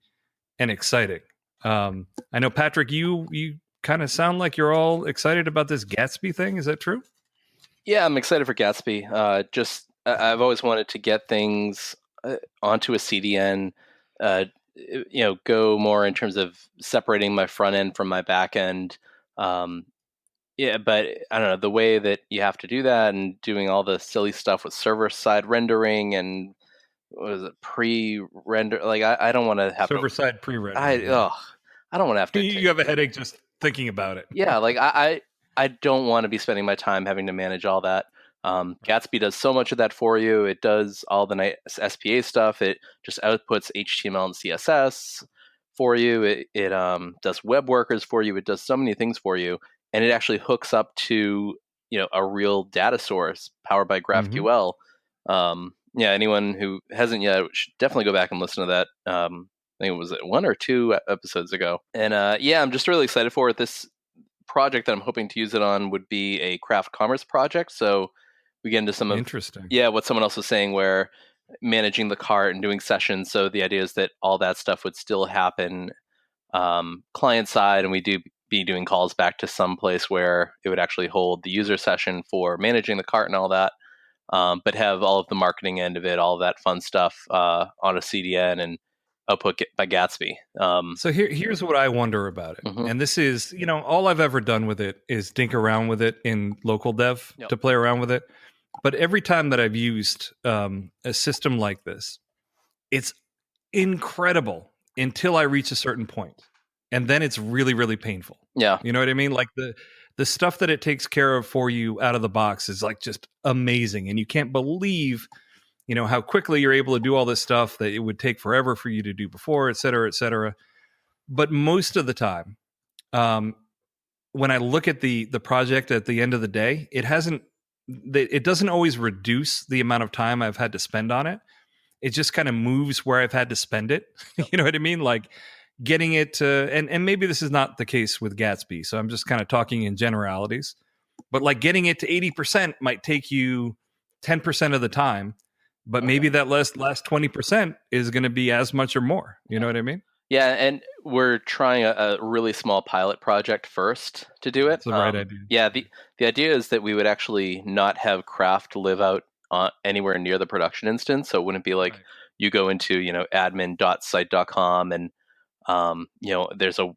and exciting. I know, Patrick, you kind of sound like you're all excited about this Gatsby thing. Is that true? Yeah, I'm excited for Gatsby. I've always wanted to get things onto a CDN, go more in terms of separating my front end from my back end. But I don't know, the way that you have to do that and doing all the silly stuff with server-side rendering and what is it, pre-render? Like, I don't want to have server-side pre-render. I don't want to have to. You have a headache just thinking about it. Yeah, like I don't want to be spending my time having to manage all that. Gatsby does so much of that for you. It does all the nice SPA stuff. It just outputs HTML and CSS for you. It does web workers for you. It does so many things for you, and it actually hooks up to a real data source powered by GraphQL. Anyone who hasn't yet should definitely go back and listen to that. I think it was 1 or 2 episodes ago. And I'm just really excited for it. project that I'm hoping to use it on would be a craft commerce project. So we get into some of Interesting. what someone else was saying, where managing the cart and doing sessions. So the idea is that all that stuff would still happen client side, and we do be doing calls back to some place where it would actually hold the user session for managing the cart and all that, but have all of the marketing end of it, all of that fun stuff on a CDN and output by Gatsby. So here's what I wonder about it. Mhm. And this is, all I've ever done with it is dink around with it in local dev Yep. to play around with it. But every time that I've used a system like this, it's incredible until I reach a certain point. And then it's really, really painful. Yeah. You know what I mean? Like the stuff that it takes care of for you out of the box is like just amazing. And you can't believe, how quickly you're able to do all this stuff that it would take forever for you to do before, et cetera, et cetera. But most of the time, when I look at the project at the end of the day, it doesn't always reduce the amount of time I've had to spend on it. It just kind of moves where I've had to spend it. You know what I mean? Like getting it to, and maybe this is not the case with Gatsby, so I'm just kind of talking in generalities, but like getting it to 80% might take you 10% of the time, but maybe that last 20% is going to be as much or more. You know what I mean? Yeah, and we're trying a really small pilot project first to do it. That's the right idea. Yeah, the idea is that we would actually not have craft live out anywhere near the production instance, so it wouldn't be like you go into admin.site.com and there's an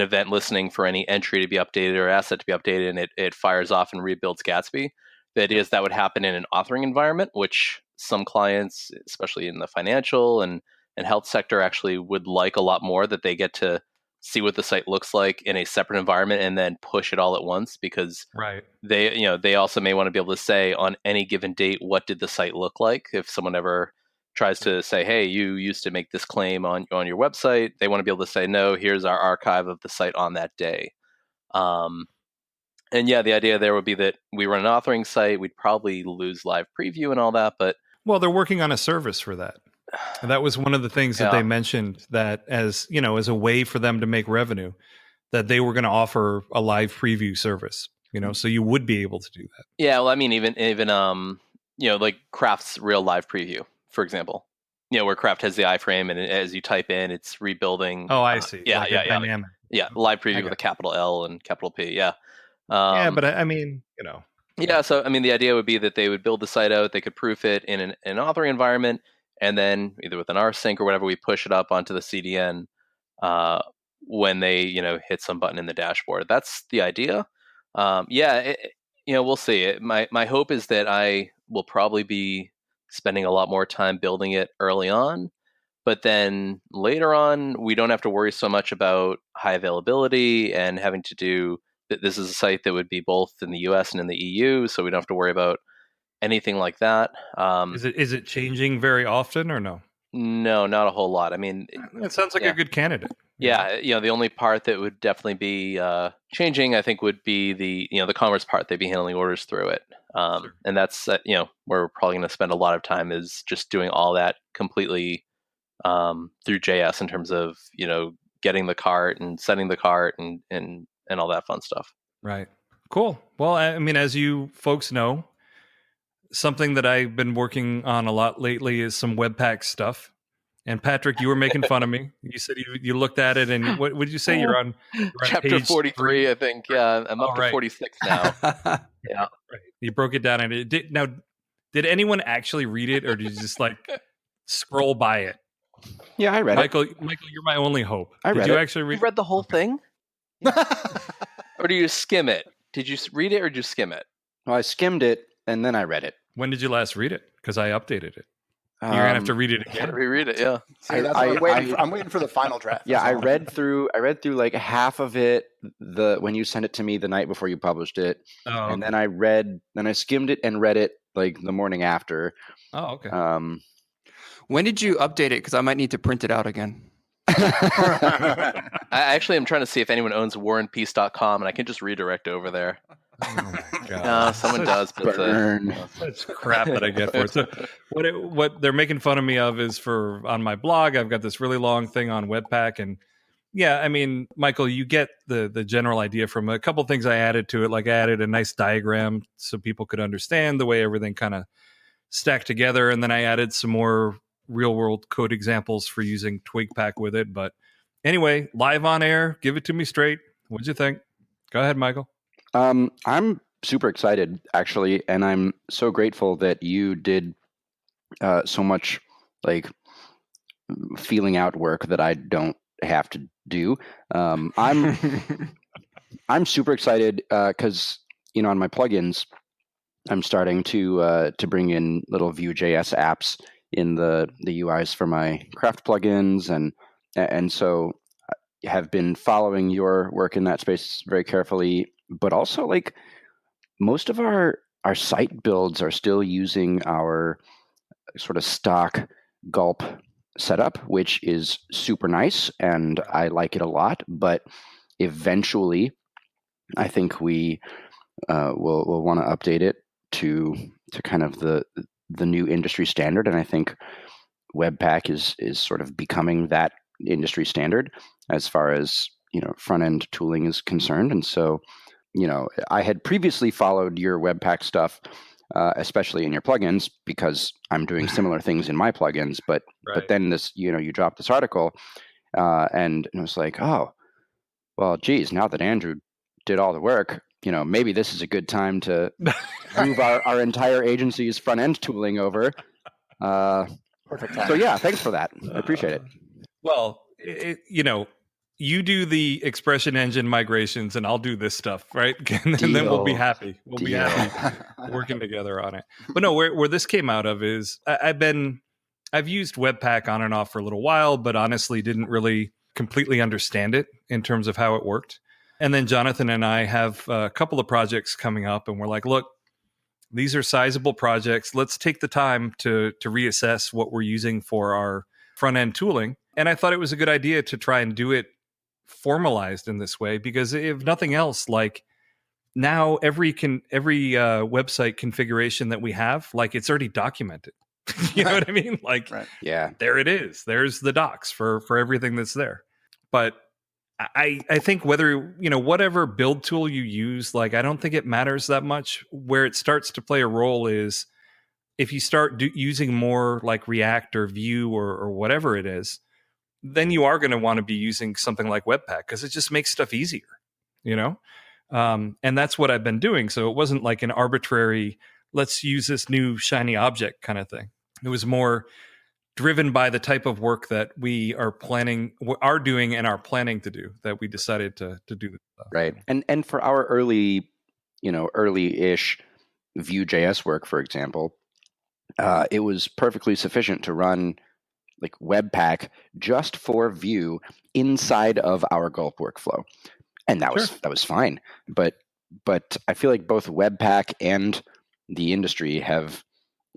event listening for any entry to be updated or asset to be updated, and it fires off and rebuilds Gatsby. The idea is that would happen in an authoring environment, which some clients, especially in the financial and health sector, actually would like a lot more, that they get to see what the site looks like in a separate environment and then push it all at once, because they also may want to be able to say on any given date, what did the site look like? If someone ever tries to say, hey, you used to make this claim on your website, they want to be able to say, no, here's our archive of the site on that day. And yeah, the idea there would be that we run an authoring site, we'd probably lose live preview and all that, but well, they're working on a service for that. And that was one of the things that they mentioned, that as a way for them to make revenue, that they were going to offer a live preview service, so you would be able to do that. Yeah, well, I mean, even like Craft's real live preview, for example, where Craft has the iframe and as you type in, it's rebuilding. Oh, I see. Yeah, like dynamic. Yeah, live preview with a capital L and capital P. Yeah. But I mean, Yeah, so I mean, the idea would be that they would build the site out, they could proof it in an authoring environment, and then either with an rsync or whatever, we push it up onto the CDN when they hit some button in the dashboard. That's the idea. We'll see. My hope is that I will probably be spending a lot more time building it early on, but then later on, we don't have to worry so much about high availability and having to do. This is a site that would be both in the US and in the EU, so we don't have to worry about anything like that. Is it changing very often or no? No, not a whole lot. I mean, it sounds like a good candidate. Yeah, the only part that would definitely be changing, I think, would be the commerce part. They'd be handling orders through it, sure. And that's where we're probably going to spend a lot of time, is just doing all that completely through JS in terms of getting the cart and setting the cart and all that fun stuff. Right. Cool. Well, I mean, as you folks know, something that I've been working on a lot lately is some webpack stuff. And Patrick, you were making fun of me. You said you looked at it, and what did you say? You're on chapter page 43, I think. Yeah, I'm up to 46 now. Yeah. Right. You broke it down, and it did. Now, did anyone actually read it, or did you just like scroll by it? Yeah, I read it. Michael, you're my only hope. Did you actually read? You read the whole thing? Or do you skim it? Did you read it or did you skim it? Well, I skimmed it and then I read it. When did you last read it? Because I updated it. You're gonna have to read it again. Reread it, yeah. I'm waiting for the final draft. Yeah, I read through like half of it when you sent it to me the night before you published it, and then I skimmed it and read it like the morning after. Oh, okay. When did you update it? Because I might need to print it out again. I actually am trying to see if anyone owns warandpeace.com, and I can just redirect over there. Oh my god! No, someone does, but that's crap that I get for it. So what they're making fun of me of is, on my blog, I've got this really long thing on Webpack, and Yeah, I mean, Michael, you get the general idea from a couple things I added to it. Like I added a nice diagram so people could understand the way everything kind of stacked together, and then I added some more real world code examples for using TwigPack with it. But anyway, live on air, give it to me straight. What'd you think? Go ahead, Michael. I'm super excited, actually, and I'm so grateful that you did so much like feeling out work that I don't have to do. I'm super excited because on my plugins, I'm starting to bring in little Vue.js apps in the UIs for my craft plugins, and so I have been following your work in that space very carefully. But also, like, most of our site builds are still using our sort of stock gulp setup, which is super nice, and I like it a lot. But eventually, I think we will want to update it to kind of the new industry standard, and I think Webpack is sort of becoming that industry standard as far as front end tooling is concerned. And so, I had previously followed your Webpack stuff, especially in your plugins, because I'm doing similar things in my plugins. But then this, you dropped this article, and it was like, oh, well, geez, now that Andrew did all the work, maybe this is a good time to move our entire agency's front end tooling over. Perfect time. So yeah, thanks for that. I appreciate it. Well, you do the expression engine migrations and I'll do this stuff, right? And then we'll be happy. We'll be happy working together on it. But no, where this came out of is I've used Webpack on and off for a little while, but honestly didn't really completely understand it in terms of how it worked. And then Jonathan and I have a couple of projects coming up, and we're like, look, these are sizable projects. Let's take the time to reassess what we're using for our front end tooling. And I thought it was a good idea to try and do it formalized in this way, because if nothing else, like now every website configuration that we have, like it's already documented. You know what I mean? Like, yeah, there it is. There's the docs for everything that's there. But I think whether, whatever build tool you use, like, I don't think it matters that much. Where it starts to play a role is if you start using more like React or Vue or whatever it is, then you are going to want to be using something like Webpack because it just makes stuff easier, and that's what I've been doing. So it wasn't like an arbitrary, let's use this new shiny object kind of thing. It was more driven by the type of work that we are doing and are planning to do, that we decided to do this stuff. Right. And for our early-ish Vue.js work, for example, it was perfectly sufficient to run like Webpack just for Vue inside of our gulp workflow. And that was fine. But I feel like both Webpack and the industry have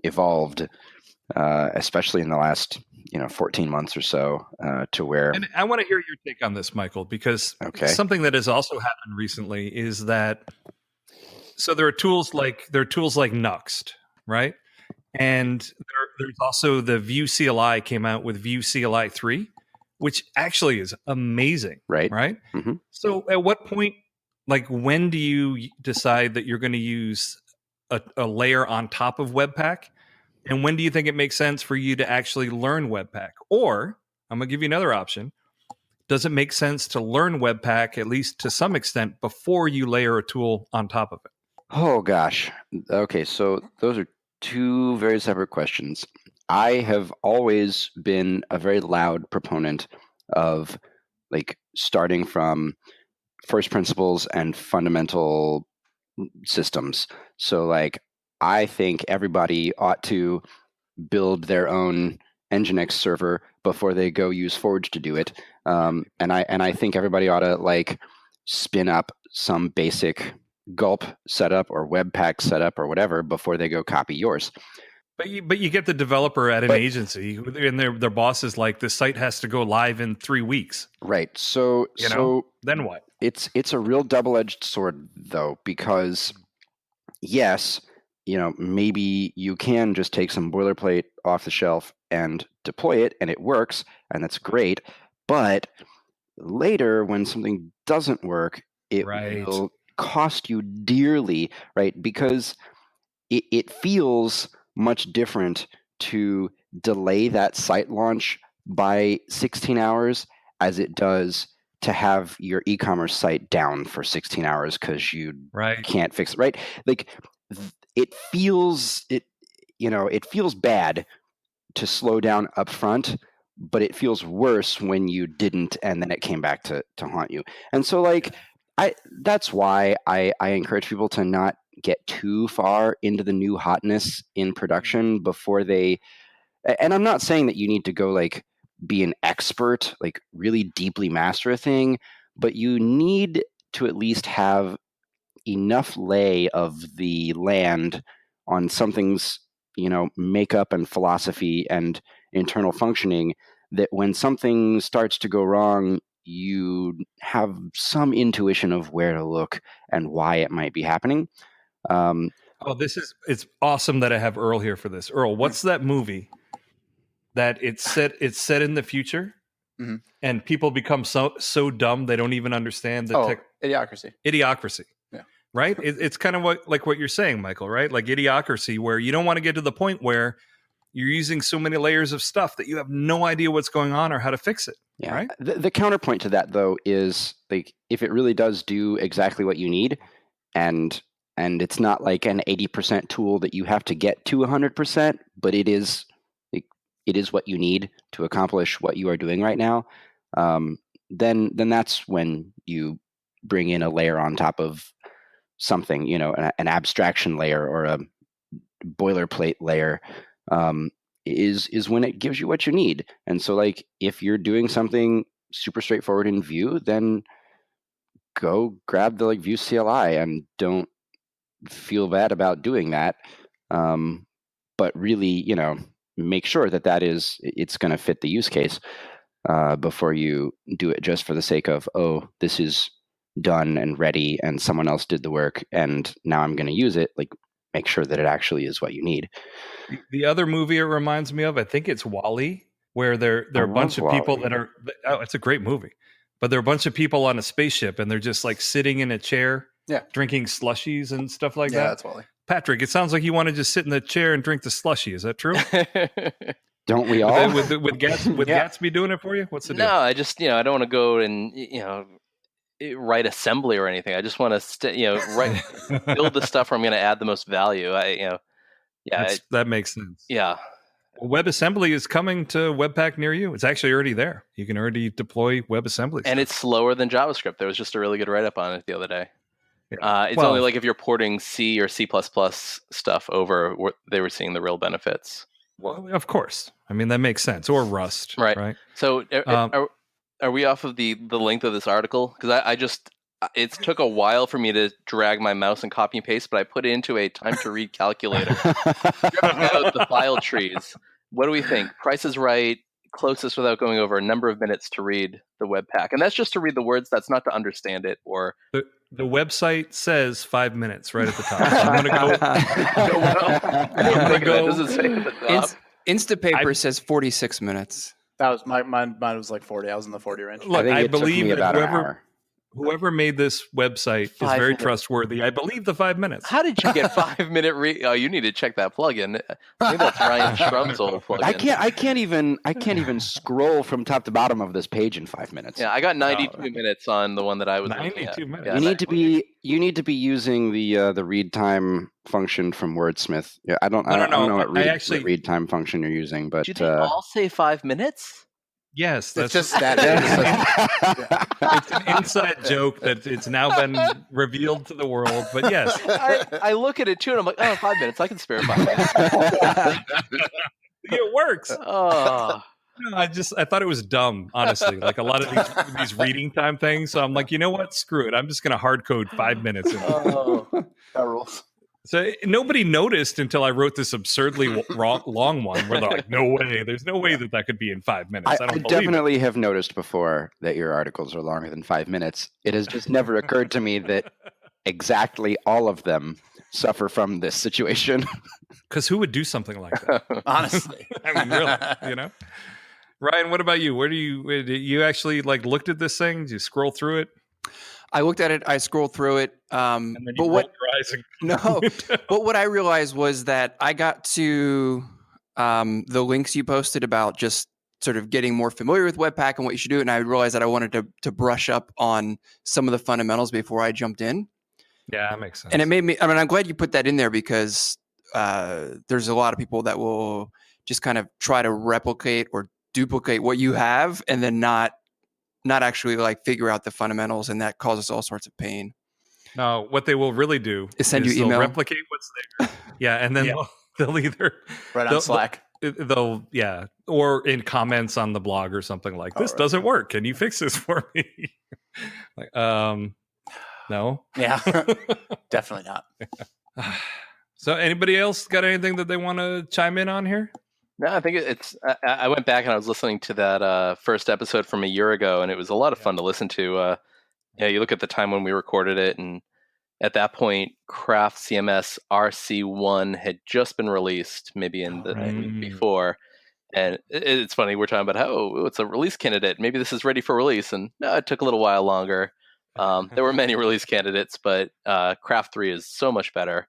evolved, especially in the last 14 months or so, to where. And I want to hear your take on this, Michael, because something that has also happened recently is that so there are tools like Nuxt, right? And there's also the Vue CLI came out with Vue CLI 3, which actually is amazing, right? Mm-hmm. So at what point, like, when do you decide that you're going to use a layer on top of Webpack? And when do you think it makes sense for you to actually learn Webpack? Or, I'm going to give you another option. Does it make sense to learn Webpack, at least to some extent, before you layer a tool on top of it? Oh, gosh. Okay, so those are two very separate questions. I have always been a very loud proponent of like starting from first principles and fundamental systems. So like, I think everybody ought to build their own Nginx server before they go use Forge to do it. And I think everybody ought to like spin up some basic gulp setup or Webpack setup or whatever before they go copy yours. But you get the developer at an agency, and their boss is like, the site has to go live in 3 weeks. Right. So then what? It's a real double-edged sword though, because yes, maybe you can just take some boilerplate off the shelf and deploy it, and it works, and that's great. But later, when something doesn't work, it will cost you dearly, right? Because it feels much different to delay that site launch by 16 hours as it does to have your e-commerce site down for 16 hours because you can't fix it, right? Like it feels bad to slow down up front, but it feels worse when you didn't and then it came back to haunt you. And so like that's why I encourage people to not get too far into the new hotness in production before they, and I'm not saying that you need to go like be an expert, like really deeply master a thing, but you need to at least have enough lay of the land on something's, makeup and philosophy and internal functioning that when something starts to go wrong, you have some intuition of where to look and why it might be happening. It's awesome that I have Earl here for this. Earl, what's that movie that it's set in the future and people become so dumb they don't even understand the Idiocracy. Yeah. Right? It's kind of what you're saying, Michael, right? Like Idiocracy, where you don't want to get to the point where you're using so many layers of stuff that you have no idea what's going on or how to fix it. Yeah. Right? The counterpoint to that, though, is like if it really does do exactly what you need, and it's not like an 80% tool that you have to get to 100%, but it is what you need to accomplish what you are doing right now. Then that's when you bring in a layer on top of something, an abstraction layer or a boilerplate layer. Is when it gives you what you need. And so like if you're doing something super straightforward in Vue, then go grab the like Vue CLI and don't feel bad about doing that. But really, make sure that it's going to fit the use case before you do it just for the sake of, this is done and ready and someone else did the work and now I'm going to use it. Like make sure that it actually is what you need. The other movie it reminds me of, I think it's WALL-E, where there are a bunch of people that are, it's a great movie, but there are a bunch of people on a spaceship and they're just like sitting in a chair, drinking slushies and stuff like that. Yeah, that's WALL-E. Patrick, it sounds like you want to just sit in the chair and drink the slushie. Is that true? Don't we all? With Gatsby doing it for you? What's the deal? No, I just, I don't want to go and, write assembly or anything. I just want to, build the stuff where I'm going to add the most value. That makes sense. Yeah. WebAssembly is coming to Webpack near you. It's actually already there. You can already deploy WebAssembly. And it's slower than JavaScript. There was just a really good write-up on it the other day. Yeah. It's only like if you're porting C or C++ stuff over, they were seeing the real benefits. Well, of course. I mean, that makes sense. Or Rust. Right. So are we off of the length of this article? Because it took a while for me to drag my mouse and copy and paste, but I put it into a time to read calculator. Out the file trees. What do we think? Price is Right, closest without going over a number of minutes to read the Webpack. And that's just to read the words. That's not to understand it. Or the website says 5 minutes right at the top. So I'm going to go. Does it say at the top? Instapaper says 46 minutes. That was mine was like 40. I was in the 40 range. Look, I believe that whoever made this website is very trustworthy. I believe the 5 minutes. How did you get 5 minute Oh, you need to check that plugin. Maybe that's Ryan Shrub's old plugin. I can't even scroll from top to bottom of this page in 5 minutes. Yeah, I got 92 minutes on the one that I was 92 minutes. Yeah, you need to be using the read time function from Wordsmith. Yeah, I don't know what read time function you're using, but did they all say 5 minutes? Yes, that's just that. It's an inside joke that it's now been revealed to the world. But yes, I look at it too, and I'm like, 5 minutes. I can spare 5 minutes. It works. Oh. No, I thought it was dumb, honestly. Like a lot of these reading time things. So I'm like, you know what? Screw it. I'm just going to hard code 5 minutes. That rules. So nobody noticed until I wrote this absurdly long one where they're like, no way. There's no way that could be in 5 minutes. I definitely have noticed before that your articles are longer than 5 minutes. It has just never occurred to me that exactly all of them suffer from this situation. Because who would do something like that? Honestly. I mean, really, Ryan, what about you? Where did you actually like looked at this thing? Did you scroll through it? I looked at it. I scrolled through it. And then you rolled your eyes and No, but what I realized was that I got to the links you posted about just sort of getting more familiar with Webpack and what you should do, and I realized that I wanted to brush up on some of the fundamentals before I jumped in. Yeah, that makes sense. And it made me. I mean, I'm glad you put that in there because there's a lot of people that will just kind of try to replicate or duplicate what you have, and then not actually like figure out the fundamentals, and that causes all sorts of pain. No, what they will really do is send you they'll email, replicate what's there. Yeah, and then they'll either on Slack. They'll or in comments on the blog or something like this doesn't work. Can you fix this for me? Like, no. Yeah, definitely not. So, anybody else got anything that they want to chime in on here? No, I think it's. I went back and I was listening to that first episode from a year ago, and it was a lot of fun to listen to. You look at the time when we recorded it, and at that point, Craft CMS RC1 had just been released, maybe in the week before. And it's funny, we're talking about how it's a release candidate. Maybe this is ready for release, and no, it took a little while longer. There were many release candidates, but Craft 3 is so much better.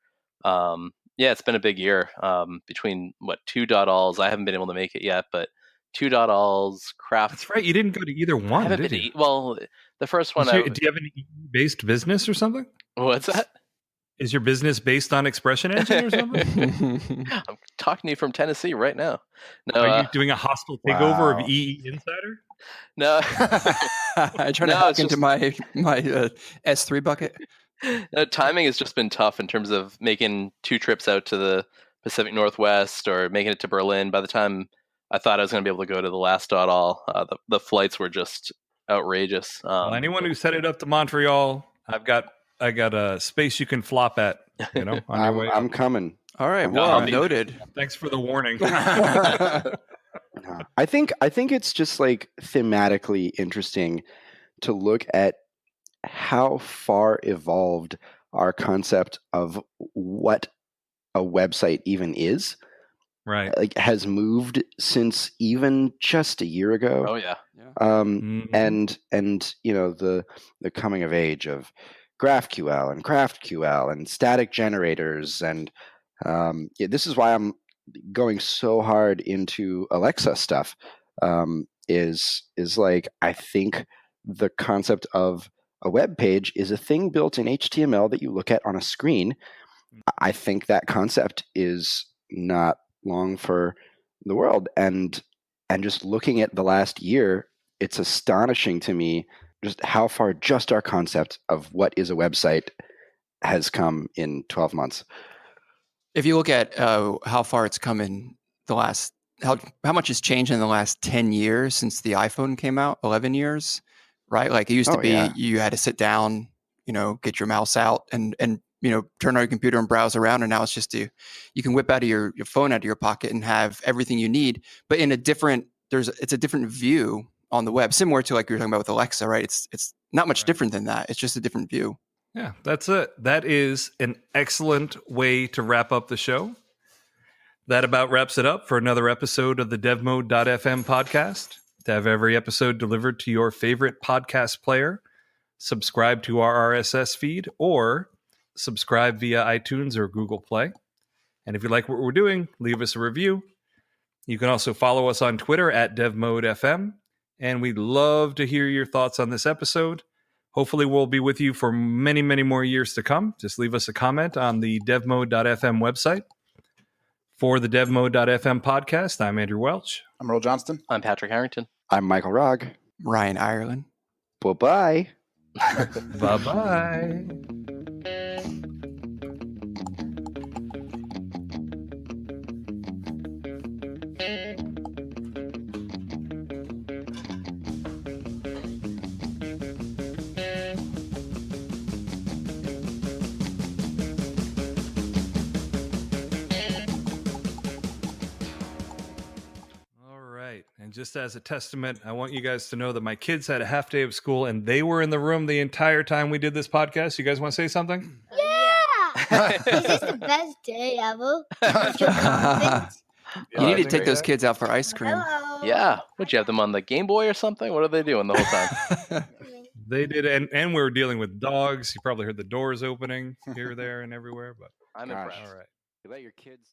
It's been a big year between 2.alls. I haven't been able to make it yet, but 2.alls, Craft. That's right. You didn't go to either one. I haven't been well, the first one. Do you have an EU-based business or something? What's that? Is your business based on Expression Engine or something? I'm talking to you from Tennessee right now. No, are you doing a hostile takeover of EE Insider? No, I try to hack into my S3 bucket. No, timing has just been tough in terms of making 2 trips out to the Pacific Northwest or making it to Berlin. By the time I thought I was going to be able to go to the last .all, the flights were just outrageous. Well, anyone who's headed up to Montreal, I got a space you can flop at. On your way. I'm coming. All right, well noted. Thanks for the warning. I think it's just like thematically interesting to look at how far evolved our concept of what a website even is. Right. Like has moved since even just a year ago. Oh yeah. And the coming of age of GraphQL and GraphQL and static generators and this is why I'm going so hard into Alexa stuff. Is like I think the concept of a web page is a thing built in HTML that you look at on a screen. I think that concept is not long for the world, and just looking at the last year, it's astonishing to me just how far just our concept of what is a website has come in 12 months. If you look at how far it's come in the last, how much has changed in the last 10 years since the iPhone came out, 11 years, right? Like it used to be, you had to sit down, get your mouse out and turn on your computer and browse around. And now it's just you can whip out of your phone out of your pocket and have everything you need, but in a different, it's a different view on the web, similar to like you were talking about with Alexa, right? It's not much different than that. It's just a different view. Yeah, that's it. That is an excellent way to wrap up the show. That about wraps it up for another episode of the devMode.fm podcast. To have every episode delivered to your favorite podcast player, subscribe to our RSS feed or subscribe via iTunes or Google Play. And if you like what we're doing, leave us a review. You can also follow us on Twitter at devModeFM. And we'd love to hear your thoughts on this episode. Hopefully we'll be with you for many, many more years to come. Just leave us a comment on the devMode.fm website. For the devMode.fm podcast, I'm Andrew Welch. I'm Earl Johnston. I'm Patrick Harrington. I'm Michael Rogg. Ryan Irelan. Bye-bye. Bye-bye. And just as a testament, I want you guys to know that my kids had a half day of school and they were in the room the entire time we did this podcast. You guys want to say something? Yeah! Is this the best day ever? You're convinced? You need to that's take great. those kids out for ice cream. Hello. Yeah. Would you have them on the Game Boy or something? What are they doing the whole time? They did, and we were dealing with dogs. You probably heard the doors opening here, there, and everywhere. But I'm Gosh. impressed. all right. You let your kids